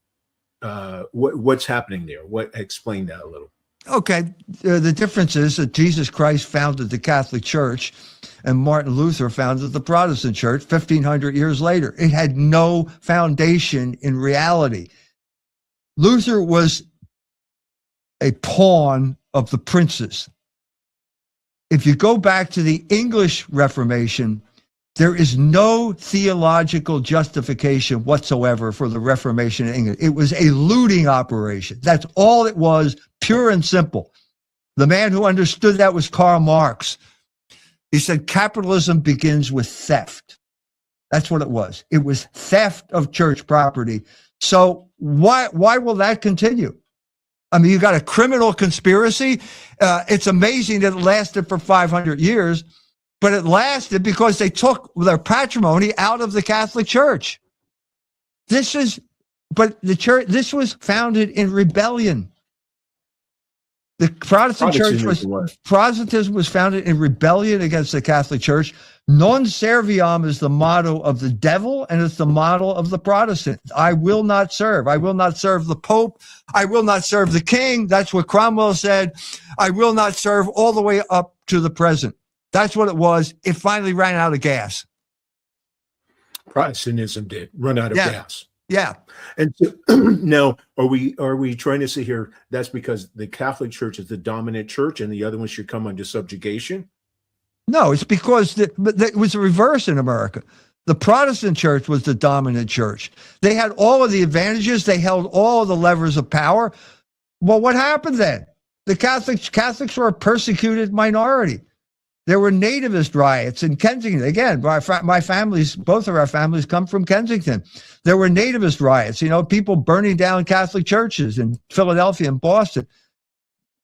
What's happening there? Explain that a little. Okay, the difference is that Jesus Christ founded the Catholic Church and Martin Luther founded the Protestant Church 1,500 years later. It had no foundation in reality. Luther was a pawn of the princes. If you go back to the English Reformation, there is no theological justification whatsoever for the Reformation in England. It was a looting operation. That's all it was, pure and simple. The man who understood that was Karl Marx. He said capitalism begins with theft. That's what it was. It was theft of church property So why will that continue? I mean, you got a criminal conspiracy. It's amazing that it lasted for 500 years, but it lasted because they took their patrimony out of the Catholic Church. This was founded in rebellion. The Protestantism was founded in rebellion against the Catholic Church. Non serviam is the motto of the devil, and it's the motto of the Protestant. I will not serve. I will not serve the Pope. I will not serve the king. That's what Cromwell said. I will not serve all the way up to the present. That's what it was. It finally ran out of gas. Protestantism did run out of gas. Yeah. And so, now, are we trying to say here that's because the Catholic Church is the dominant church and the other ones should come under subjugation? No, it's because it was the reverse in America. The Protestant church was the dominant church. They had all of the advantages. They held all of the levers of power. Well, what happened then? The Catholics were a persecuted minority. There were nativist riots in Kensington. Again, both of our families come from Kensington. There were nativist riots, people burning down Catholic churches in Philadelphia and Boston.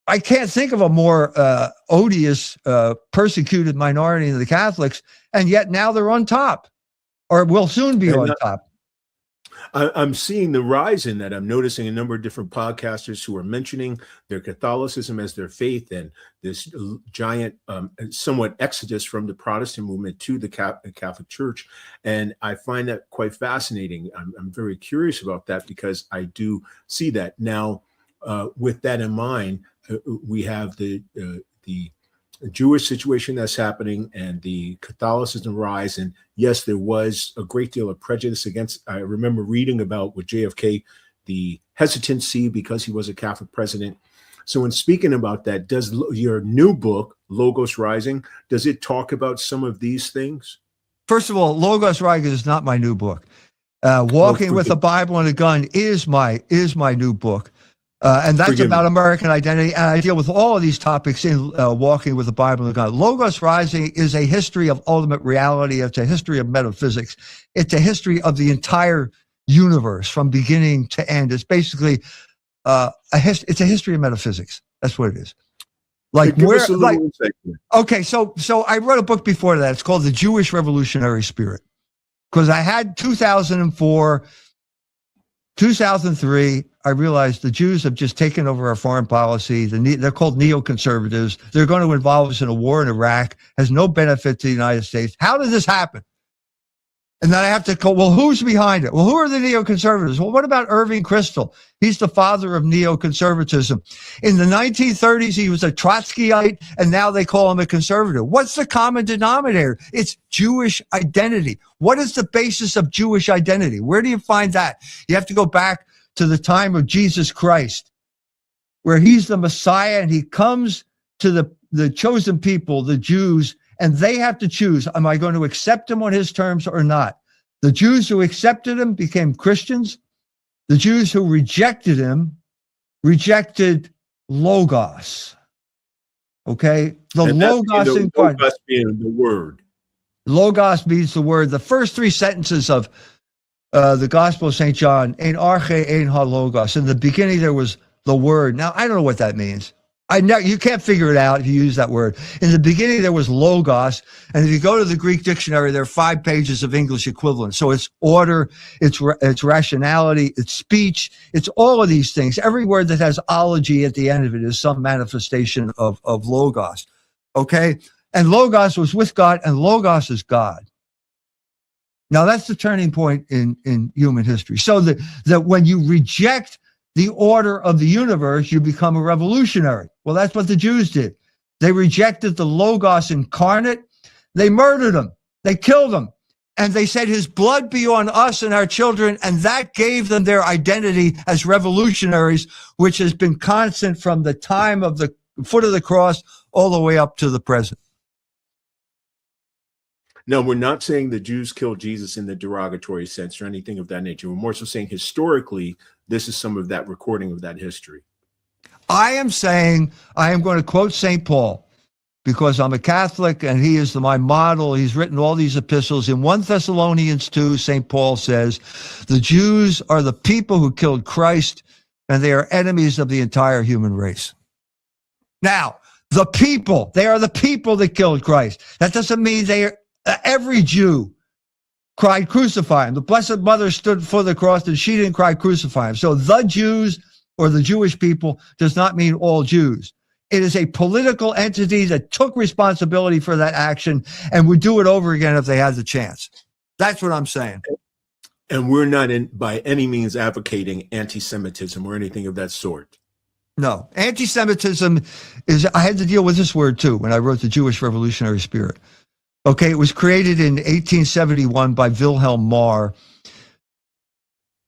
I can't think of a more odious, persecuted minority than the Catholics, and yet now they're on top, or will soon be on top. I'm seeing the rise in that. I'm noticing a number of different podcasters who are mentioning their Catholicism as their faith and this giant, somewhat exodus from the Protestant movement to the Catholic Church. And I find that quite fascinating. I'm very curious about that because I do see that. Now, with that in mind, we have the Jewish situation that's happening and the Catholicism rise. And yes, there was a great deal of prejudice against. I remember reading about with JFK, the hesitancy because he was a Catholic president. So in speaking about that, does your new book, Logos Rising, does it talk about some of these things? First of all, Logos Rising is not my new book. Walking with the Bible and a Gun is my new book. And that's about American identity. And I deal with all of these topics in Walking with the Bible and God. Logos Rising is a history of ultimate reality. It's a history of metaphysics. It's a history of the entire universe from beginning to end. It's basically it's a history of metaphysics. That's what it is. Okay, so I wrote a book before that. It's called The Jewish Revolutionary Spirit, because I had 2004. 2003, I realized the Jews have just taken over our foreign policy. They're called neoconservatives. They're going to involve us in a war in Iraq. Has no benefit to the United States. How did this happen? And then I have to go, well, who's behind it? Well, who are the neoconservatives? Well, what about Irving Kristol? He's the father of neoconservatism. In the 1930s, he was a Trotskyite, and now they call him a conservative. What's the common denominator? It's Jewish identity. What is the basis of Jewish identity? Where do you find that? You have to go back to the time of Jesus Christ, where he's the Messiah, and he comes to the chosen people, the Jews, and they have to choose, am I going to accept him on his terms or not? The Jews who accepted him became Christians. The Jews who rejected him rejected Logos. Okay? Logos in Logos being the word. Logos means the word. The first three sentences of the Gospel of St. John, ein arche, ein ha logos. In the beginning, there was the word. Now, I don't know what that means. You can't figure it out if you use that word. In the beginning, there was logos, and if you go to the Greek dictionary, there are 5 pages of English equivalent. So it's order, it's rationality, it's speech, it's all of these things. Every word that has ology at the end of it is some manifestation of logos. Okay, and logos was with God, and logos is God. Now that's the turning point in human history. So that when you reject the order of the universe, you become a revolutionary. Well, that's what the Jews did. They rejected the Logos incarnate. They murdered him. They killed him. And they said, his blood be on us and our children. And that gave them their identity as revolutionaries, which has been constant from the time of the foot of the cross all the way up to the present. No, we're not saying the Jews killed Jesus in the derogatory sense or anything of that nature. We're more so saying historically, this is some of that recording of that history. I am saying, I am going to quote St. Paul, because I'm a Catholic and he is my model. He's written all these epistles. In 1 Thessalonians 2, St. Paul says, the Jews are the people who killed Christ, and they are enemies of the entire human race. Now, they are the people that killed Christ. That doesn't mean every Jew cried crucify him. The Blessed Mother stood for the cross and she didn't cry crucify him. So the Jews or the Jewish people does not mean all Jews. It is a political entity that took responsibility for that action and would do it over again if they had the chance. That's what I'm saying. And we're not by any means advocating anti-Semitism or anything of that sort. No, anti-Semitism I had to deal with this word too when I wrote The Jewish Revolutionary Spirit. Okay, it was created in 1871 by Wilhelm Marr.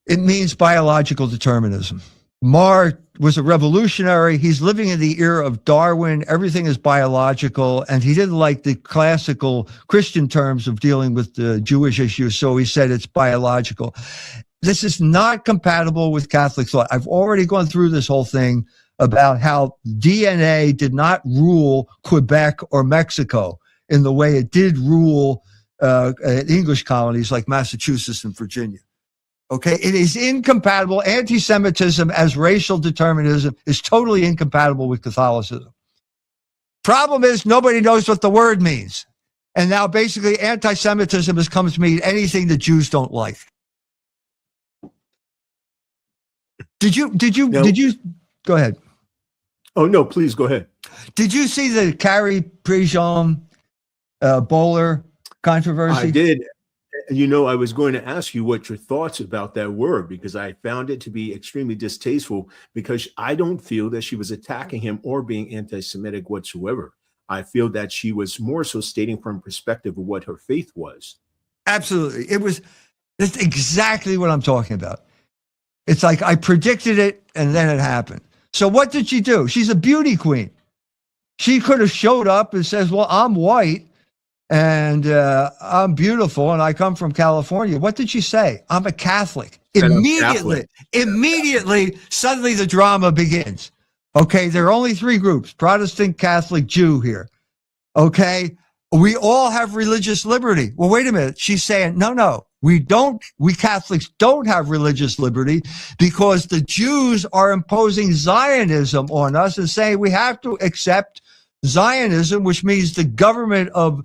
It means biological determinism. Marr was a revolutionary. He's living in the era of Darwin. Everything is biological, and he didn't like the classical Christian terms of dealing with the Jewish issues, so he said it's biological. This is not compatible with Catholic thought. I've already gone through this whole thing about how DNA did not rule Quebec or Mexico in the way it did rule English colonies like Massachusetts and Virginia. Okay, it is incompatible. Anti-Semitism as racial determinism is totally incompatible with Catholicism. Problem is, nobody knows what the word means. And now basically anti-Semitism has come to mean anything that Jews don't like. Did you go ahead? Oh, no, please go ahead. Did you see the Carrie Prejean bowler controversy? I did. You know, I was going to ask you what your thoughts about that were, because I found it to be extremely distasteful, because I don't feel that she was attacking him or being anti-Semitic whatsoever. I feel that she was more so stating from perspective of what her faith was. Absolutely. That's exactly what I'm talking about. It's like I predicted it and then it happened. So what did she do? She's a beauty queen. She could have showed up and says, well, I'm white and I'm beautiful and I come from California. What did she say? I'm a Catholic. Immediately, suddenly the drama begins. Okay, there are only three groups: Protestant, Catholic, Jew here. Okay, we all have religious liberty. Well, wait a minute. She's saying, no, we don't. We Catholics don't have religious liberty because the Jews are imposing Zionism on us and saying we have to accept Zionism, which means the government of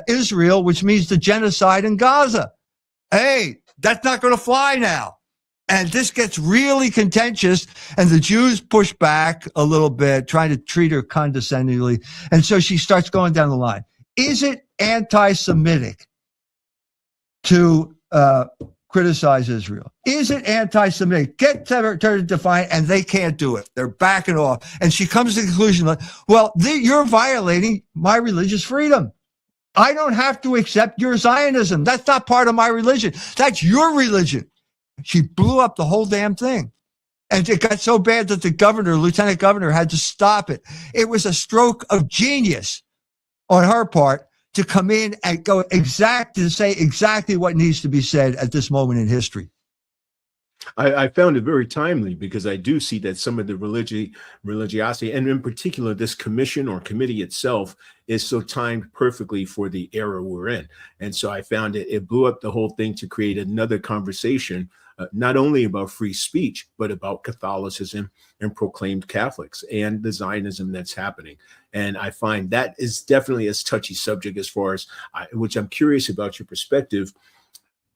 Israel, which means the genocide in Gaza. Hey, that's not going to fly now. And this gets really contentious, and the Jews push back a little bit, trying to treat her condescendingly. And so she starts going down the line. Is it anti-Semitic to criticize Israel? Is it anti-Semitic? Get her to define, and they can't do it. They're backing off. And she comes to the conclusion, like, well, you're violating my religious freedom. I don't have to accept your Zionism. That's not part of my religion. That's your religion. She blew up the whole damn thing. And it got so bad that the lieutenant governor, had to stop it. It was a stroke of genius on her part to come in and to say exactly what needs to be said at this moment in history. I found it very timely, because I do see that some of the religiosity, and in particular this commission or committee itself, is so timed perfectly for the era we're in. And so I found it blew up the whole thing to create another conversation, not only about free speech, but about Catholicism and proclaimed Catholics and the Zionism that's happening. And I find that is definitely a touchy subject, as far as which I'm curious about your perspective.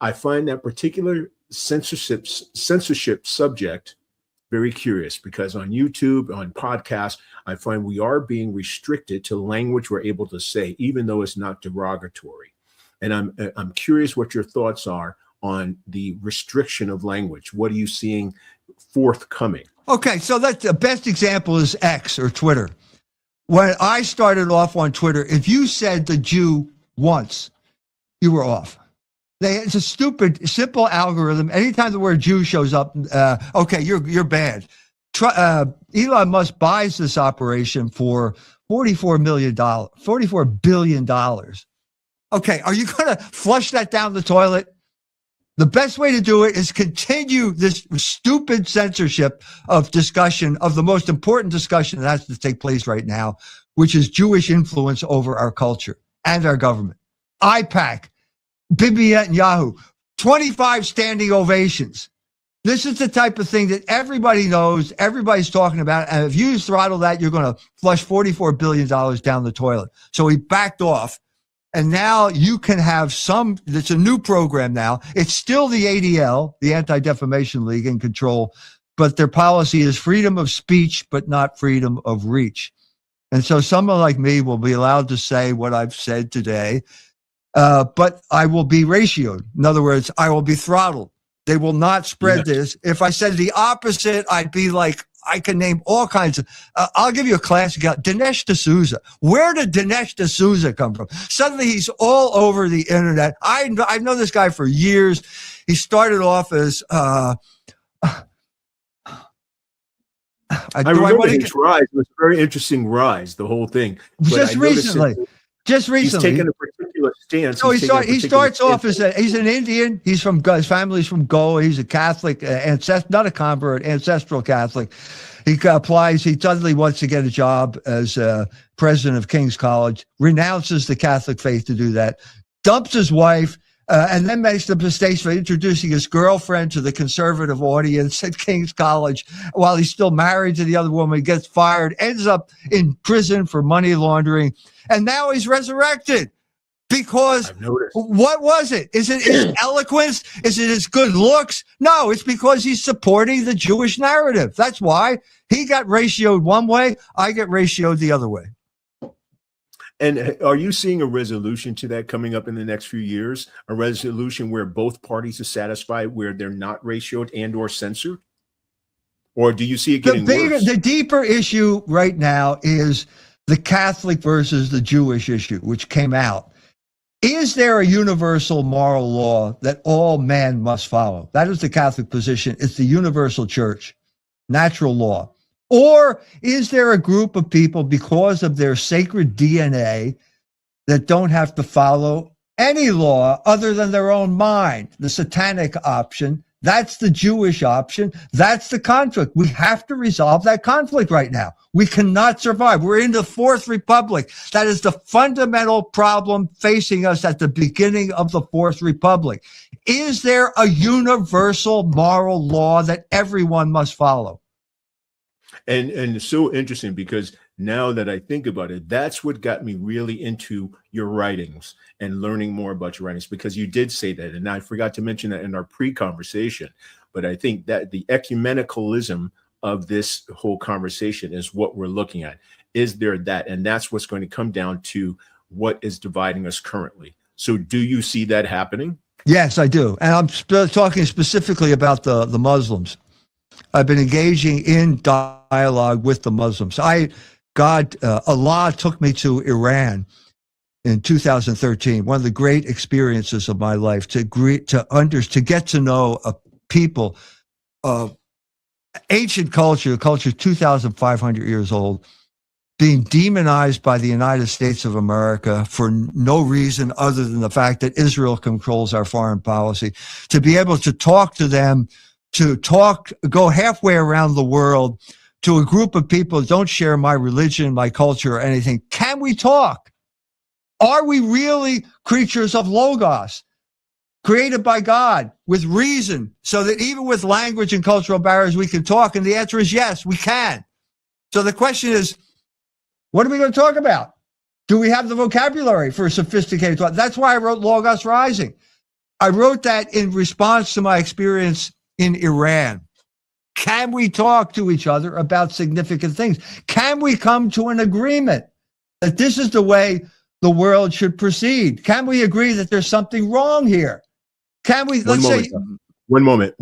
I find that particular censorship subject very curious, because on YouTube, on podcasts, I find we are being restricted to language we're able to say, even though it's not derogatory. And I'm curious what your thoughts are on the restriction of language. What are you seeing forthcoming? Okay, so that's the best example is X or Twitter. When I started off on Twitter, if you said the Jew once, you were off. It's a stupid, simple algorithm. Anytime the word Jew shows up, okay, you're bad. Elon Musk buys this operation for $44 billion. Okay, are you going to flush that down the toilet? The best way to do it is continue this stupid censorship of discussion, of the most important discussion that has to take place right now, which is Jewish influence over our culture and our government. IPAC, Bibi Netanyahu, 25 standing ovations. This is the type of thing that everybody knows, everybody's talking about, and if you throttle that, you're going to flush $44 billion down the toilet. So he backed off, and now you can have it's a new program now. It's still the ADL, the Anti-Defamation League, in control, but their policy is freedom of speech, but not freedom of reach. And so someone like me will be allowed to say what I've said today, but I will be ratioed. In other words, I will be throttled. They will not spread this. If I said the opposite, I'd be like, I can name all kinds of, I'll give you a classic. Dinesh D'Souza. Where did Dinesh D'Souza come from? Suddenly he's all over the internet. I've known this guy for years. He started off as, I remember his rise. It was a very interesting rise, the whole thing. Just recently. He's taken a particular stance. So he starts off as he's an Indian. He's from, his family's from Goa. He's a Catholic, not a convert, ancestral Catholic. He applies. He suddenly wants to get a job as president of King's College, renounces the Catholic faith to do that, dumps his wife, and then makes the mistake of introducing his girlfriend to the conservative audience at King's College while he's still married to the other woman, gets fired, ends up in prison for money laundering, and now he's resurrected. Because what was it? Is it his eloquence? Is it his good looks? No, it's because he's supporting the Jewish narrative. That's why he got ratioed one way. I get ratioed the other way. And are you seeing a resolution to that coming up in the next few years? A resolution where both parties are satisfied, where they're not ratioed and or censored? Or do you see it getting worse? The deeper issue right now is the Catholic versus the Jewish issue, which came out. Is there a universal moral law that all men must follow? That is the Catholic position. It's the universal church, natural law. Or is there a group of people, because of their sacred DNA, that don't have to follow any law other than their own mind? The satanic option. That's the Jewish option. That's the conflict. We have to resolve that conflict right now. We cannot survive. We're in the Fourth Republic. That is the fundamental problem facing us at the beginning of the Fourth Republic. Is there a universal moral law that everyone must follow? And it's so interesting because now that I think about it, that's what got me really into your writings and learning more about your writings, because you did say that. And I forgot to mention that in our pre-conversation. But I think that the ecumenicalism of this whole conversation is what we're looking at. Is there that? And that's what's going to come down to what is dividing us currently. So do you see that happening? Yes, I do. And I'm talking specifically about the Muslims. I've been engaging in dialogue with the Muslims. Allah took me to Iran in 2013, one of the great experiences of my life, to get to know a people of ancient culture 2,500 years old, being demonized by the United States of America for no reason other than the fact that Israel controls our foreign policy, to be able to talk to them, go halfway around the world to a group of people that don't share my religion, my culture, or anything. Can we talk? Are we really creatures of Logos, created by God with reason, so that even with language and cultural barriers, we can talk? And the answer is yes, we can. So the question is, what are we going to talk about? Do we have the vocabulary for a sophisticated talk? That's why I wrote Logos Rising. I wrote that in response to my experience in Iran. Can we talk to each other about significant things? Can we come to an agreement that this is the way the world should proceed? Can we agree that there's something wrong here? Can we, One moment.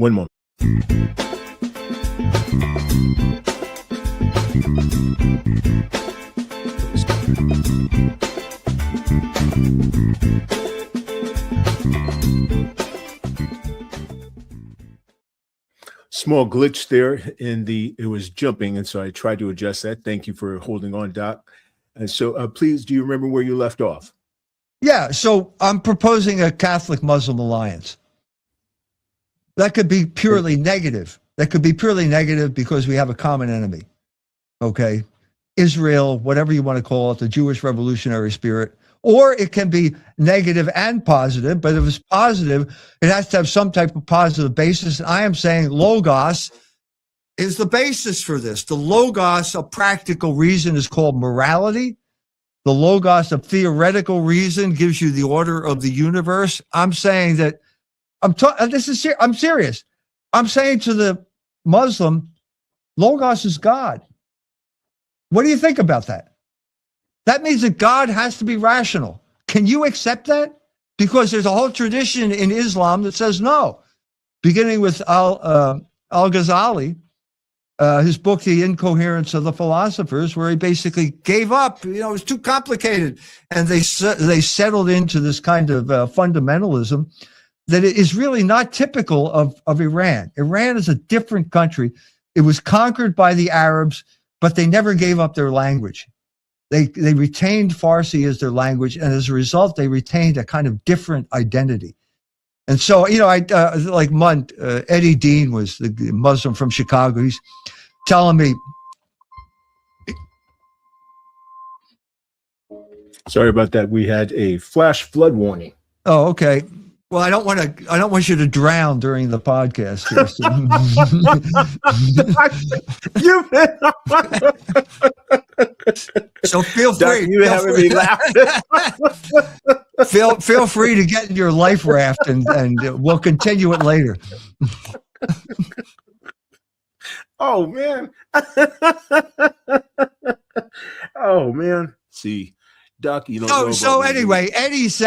Small glitch there it was jumping, and so I tried to adjust that. Thank you for holding on, Doc. And so please, do you remember where you left off? Yeah, so I'm proposing a Catholic-Muslim alliance. That could be purely negative. That could be purely negative because we have a common enemy, okay? Israel, whatever you want to call it, the Jewish revolutionary spirit, or it can be negative and positive. But if it's positive, it has to have some type of positive basis. And I am saying logos is the basis for this. The logos of practical reason is called morality. The logos of theoretical reason gives you the order of the universe. I'm saying that I'm serious. I'm saying to the Muslim, logos is God. What do you think about that? That means that God has to be rational. Can you accept that? Because there's a whole tradition in Islam that says no, beginning with Al-Ghazali, his book, The Incoherence of the Philosophers, where he basically gave up. It was too complicated. And they settled into this kind of fundamentalism that is really not typical of Iran. Iran is a different country. It was conquered by the Arabs, but they never gave up their language. They retained Farsi as their language, and as a result, they retained a kind of different identity. And so, like Eddie Dean was the Muslim from Chicago. He's telling me. Sorry about that. We had a flash flood warning. Oh, okay. Well, I don't want you to drown during the podcast here, so feel free. You having me laughing. Feel free to get in your life raft, and we'll continue it later. Oh man. Oh man. See. Doc, you don't know so anyway, Eddie's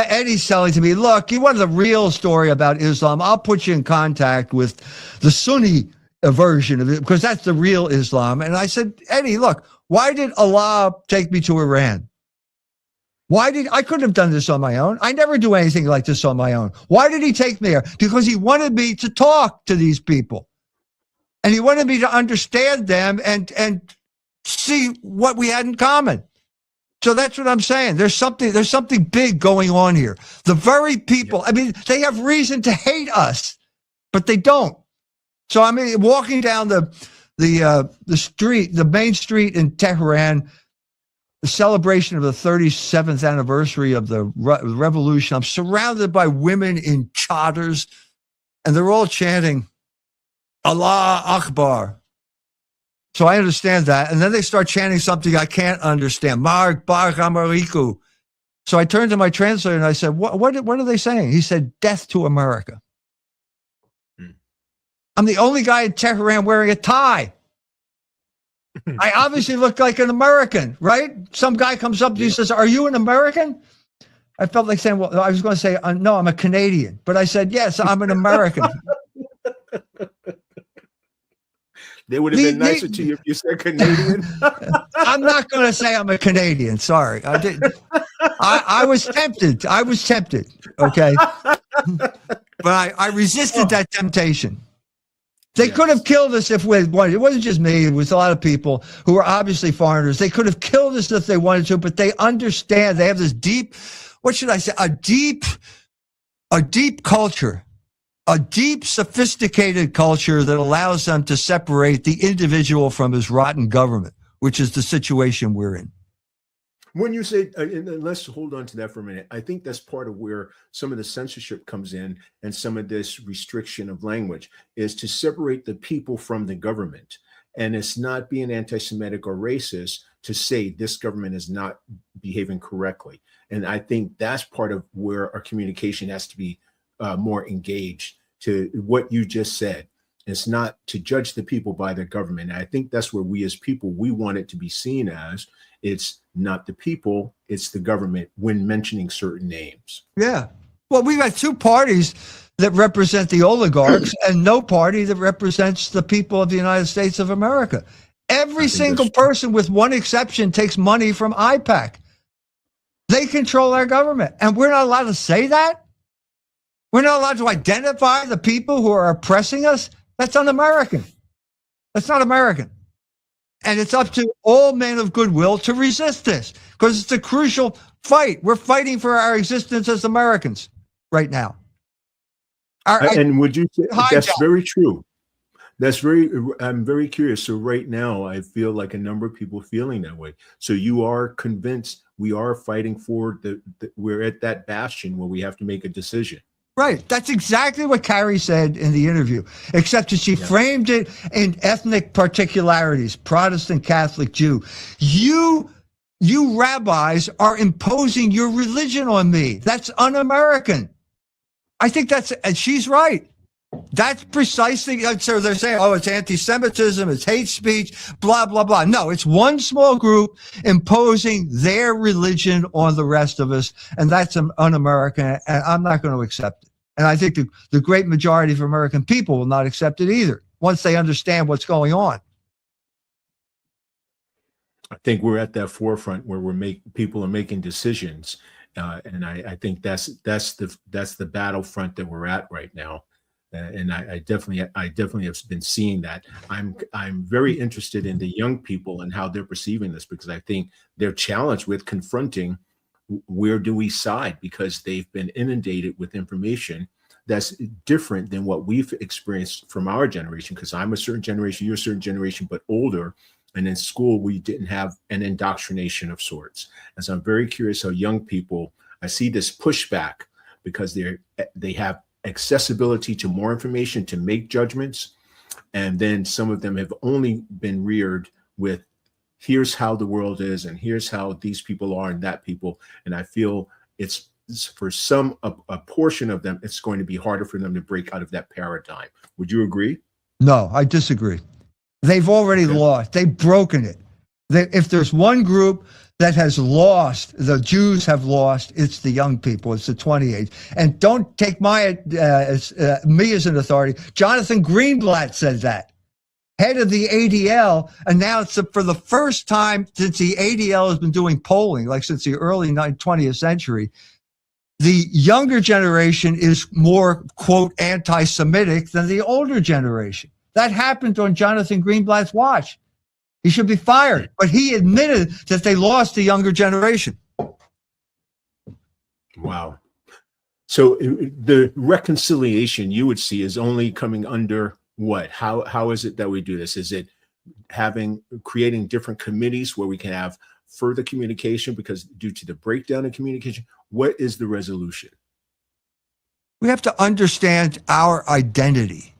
telling to me, look, you want the real story about Islam? I'll put you in contact with the Sunni version of it, because that's the real Islam. And I said, Eddie, look, why did Allah take me to Iran? I couldn't have done this on my own. I never do anything like this on my own. Why did he take me there? Because he wanted me to talk to these people. And he wanted me to understand them and see what we had in common. So that's what I'm saying. There's something big going on here. The very people, they have reason to hate us, but they don't. So walking down the street, the main street in Tehran, the celebration of the 37th anniversary of the revolution, I'm surrounded by women in chadors, and they're all chanting, Allah Akbar. So I understand that. And then they start chanting something I can't understand. Mark Bar Hamariku. So I turned to my translator and I said, what are they saying? He said, death to America. I'm the only guy in Tehran wearing a tie. I obviously look like an American, right? Some guy comes up to you and says, are you an American? I felt like saying, well, I was going to say, no, I'm a Canadian. But I said, yes, I'm an American. They would have been nicer to you if you said Canadian. I'm not going to say I'm a Canadian. Sorry. I didn't. I was tempted. Okay. But I resisted that temptation. They could have killed us if we wanted. It wasn't just me. It was a lot of people who were obviously foreigners. They could have killed us if they wanted to, but they understand. They have this deep, what should I say? A deep culture. A deep, sophisticated culture that allows them to separate the individual from his rotten government, which is the situation we're in. When you say, and let's hold on to that for a minute. I think that's part of where some of the censorship comes in, and some of this restriction of language is to separate the people from the government. And it's not being anti-Semitic or racist to say this government is not behaving correctly. And I think that's part of where our communication has to be more engaged to what you just said. It's not to judge the people by their government. And I think that's where we as people, we want it to be seen as it's not the people, it's the government when mentioning certain names. Yeah. Well, we've got two parties that represent the oligarchs and no party that represents the people of the United States of America. Every single person, with one exception, takes money from IPAC. They control our government. And we're not allowed to say that? We're not allowed to identify the people who are oppressing us? That's un-American. That's not American. And it's up to all men of goodwill to resist this, because it's a crucial fight. We're fighting for our existence as Americans right now. And would you say that's very true? I'm very curious. So right now, I feel like a number of people feeling that way. So you are convinced we are fighting for we're at that bastion where we have to make a decision. Right. That's exactly what Carrie said in the interview, except that she framed it in ethnic particularities, Protestant, Catholic, Jew. You rabbis are imposing your religion on me. That's un-American. I think and she's right. That's precisely, so they're saying, oh, it's anti-Semitism, it's hate speech, blah, blah, blah. No, it's one small group imposing their religion on the rest of us, and that's un-American, and I'm not going to accept it. And I think the great majority of American people will not accept it either, once they understand what's going on. I think we're at that forefront where people are making decisions, and I think that's the battlefront that we're at right now. And I definitely have been seeing that. I'm very interested in the young people and how they're perceiving this, because I think they're challenged with confronting where do we side, because they've been inundated with information that's different than what we've experienced from our generation. Because I'm a certain generation, you're a certain generation, but older. And in school, we didn't have an indoctrination of sorts. And so I'm very curious how young people, I see this pushback because they have accessibility to more information to make judgments. And then some of them have only been reared with, here's how the world is, and here's how these people are and that people. And I feel it's for a portion of them, it's going to be harder for them to break out of that paradigm. Would you agree? No, I disagree. They've already lost. They've broken it. If there's one group that has lost, the Jews have lost, it's the young people. It's the 28. And don't take me as an authority. Jonathan Greenblatt said that. Head of the ADL announced that for the first time since the ADL has been doing polling, like since the early 20th century, the younger generation is more, quote, anti-Semitic than the older generation. That happened on Jonathan Greenblatt's watch. He should be fired. But he admitted that they lost the younger generation. Wow. So the reconciliation you would see is only coming under what? How is it that we do this? Is it creating different committees where we can have further communication, because due to the breakdown in communication, what is the resolution? We have to understand our identity.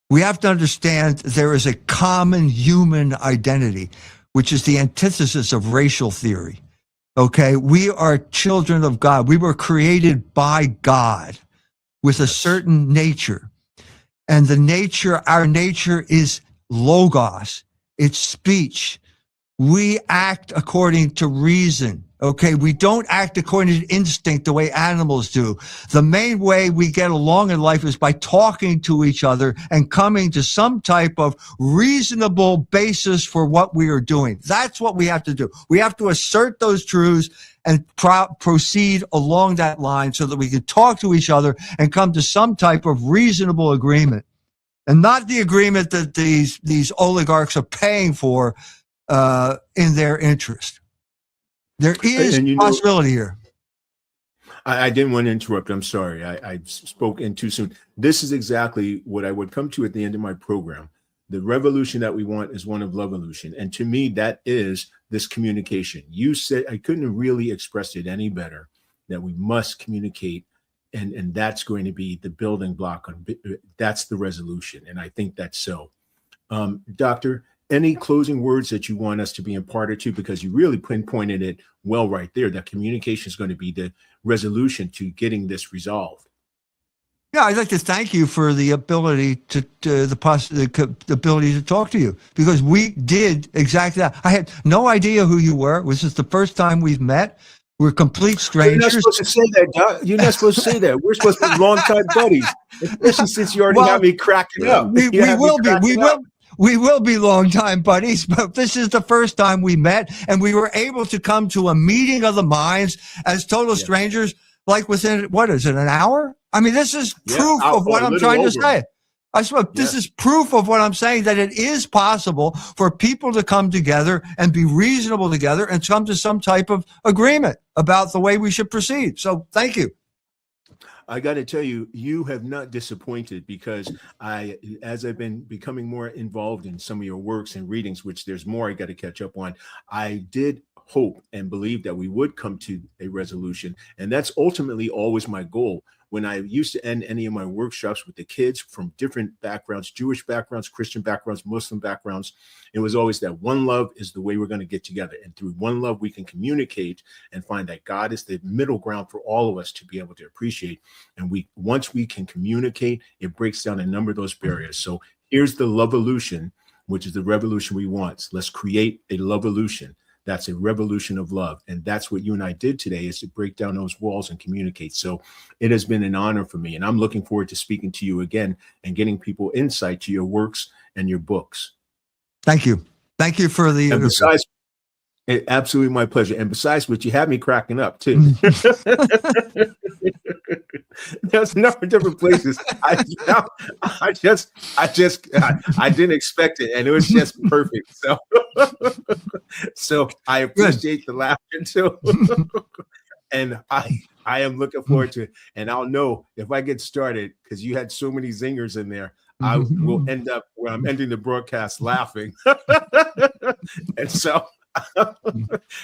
We have to understand there is a common human identity, which is the antithesis of racial theory. Okay, we are children of God. We were created by God with a certain nature. And our nature is logos. It's speech. We act according to reason. Okay, we don't act according to instinct the way animals do. The main way we get along in life is by talking to each other and coming to some type of reasonable basis for what we are doing. That's what we have to do. We have to assert those truths and proceed along that line so that we can talk to each other and come to some type of reasonable agreement, and not the agreement that these oligarchs are paying for in their interest. There is a possibility here. I didn't want to interrupt. I'm sorry. I spoke in too soon. This is exactly what I would come to at the end of my program. The revolution that we want is one of love-volution. And to me, that is this communication. You said, I couldn't really express it any better, that we must communicate. And that's going to be the building block. That's the resolution. And I think that's so. Doctor, any closing words that you want us to be imparted to, because you really pinpointed it well right there, that communication is going to be the resolution to getting this resolved. Yeah, I'd like to thank you for the ability the ability to talk to you, because we did exactly that. I had no idea who you were. This is the first time we've met. We're complete strangers. You're not supposed to say that, Doc. You're not supposed to say that. We're supposed to be longtime buddies, especially since you already have me cracking up. We will be longtime buddies, but this is the first time we met, and we were able to come to a meeting of the minds as total strangers, like within, what is it, an hour? I mean, this is proof of what I'm trying to say. I swear, this is proof of what I'm saying, that it is possible for people to come together and be reasonable together and come to some type of agreement about the way we should proceed. So thank you. I got to tell you, you have not disappointed, because as I've been becoming more involved in some of your works and readings, which there's more I got to catch up on, I did hope and believe that we would come to a resolution. And that's ultimately always my goal. When I used to end any of my workshops with the kids from different backgrounds, Jewish backgrounds, Christian backgrounds, Muslim backgrounds, it was always that one love is the way we're going to get together. And through one love, we can communicate and find that God is the middle ground for all of us to be able to appreciate. And once we can communicate, it breaks down a number of those barriers. So here's the love-olution, which is the revolution we want. Let's create a love-olution. That's a revolution of love. And that's what you and I did today, is to break down those walls and communicate. So it has been an honor for me. And I'm looking forward to speaking to you again and getting people insight to your works and your books. Thank you. Thank you for the... And besides, absolutely my pleasure. And besides which, you had me cracking up too. There's a number of different places. I didn't expect it, and it was just perfect. So I appreciate the laughter too. And I am looking forward to it. And I'll know if I get started, because you had so many zingers in there, I will end up where I'm ending the broadcast laughing. And so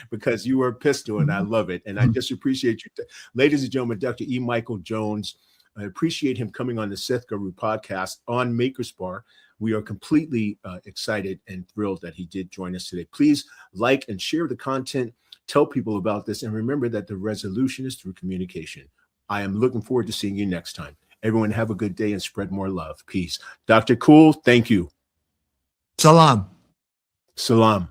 because you were a pistol, and I love it. And I just appreciate you. Ladies and gentlemen, Dr. E. Michael Jones, I appreciate him coming on the Seth Guru podcast on MakersBar. We are completely excited and thrilled that he did join us today. Please like and share the content. Tell people about this. And remember that the resolution is through communication. I am looking forward to seeing you next time. Everyone have a good day and spread more love. Peace. Dr. Cool, thank you. Salam. Salam.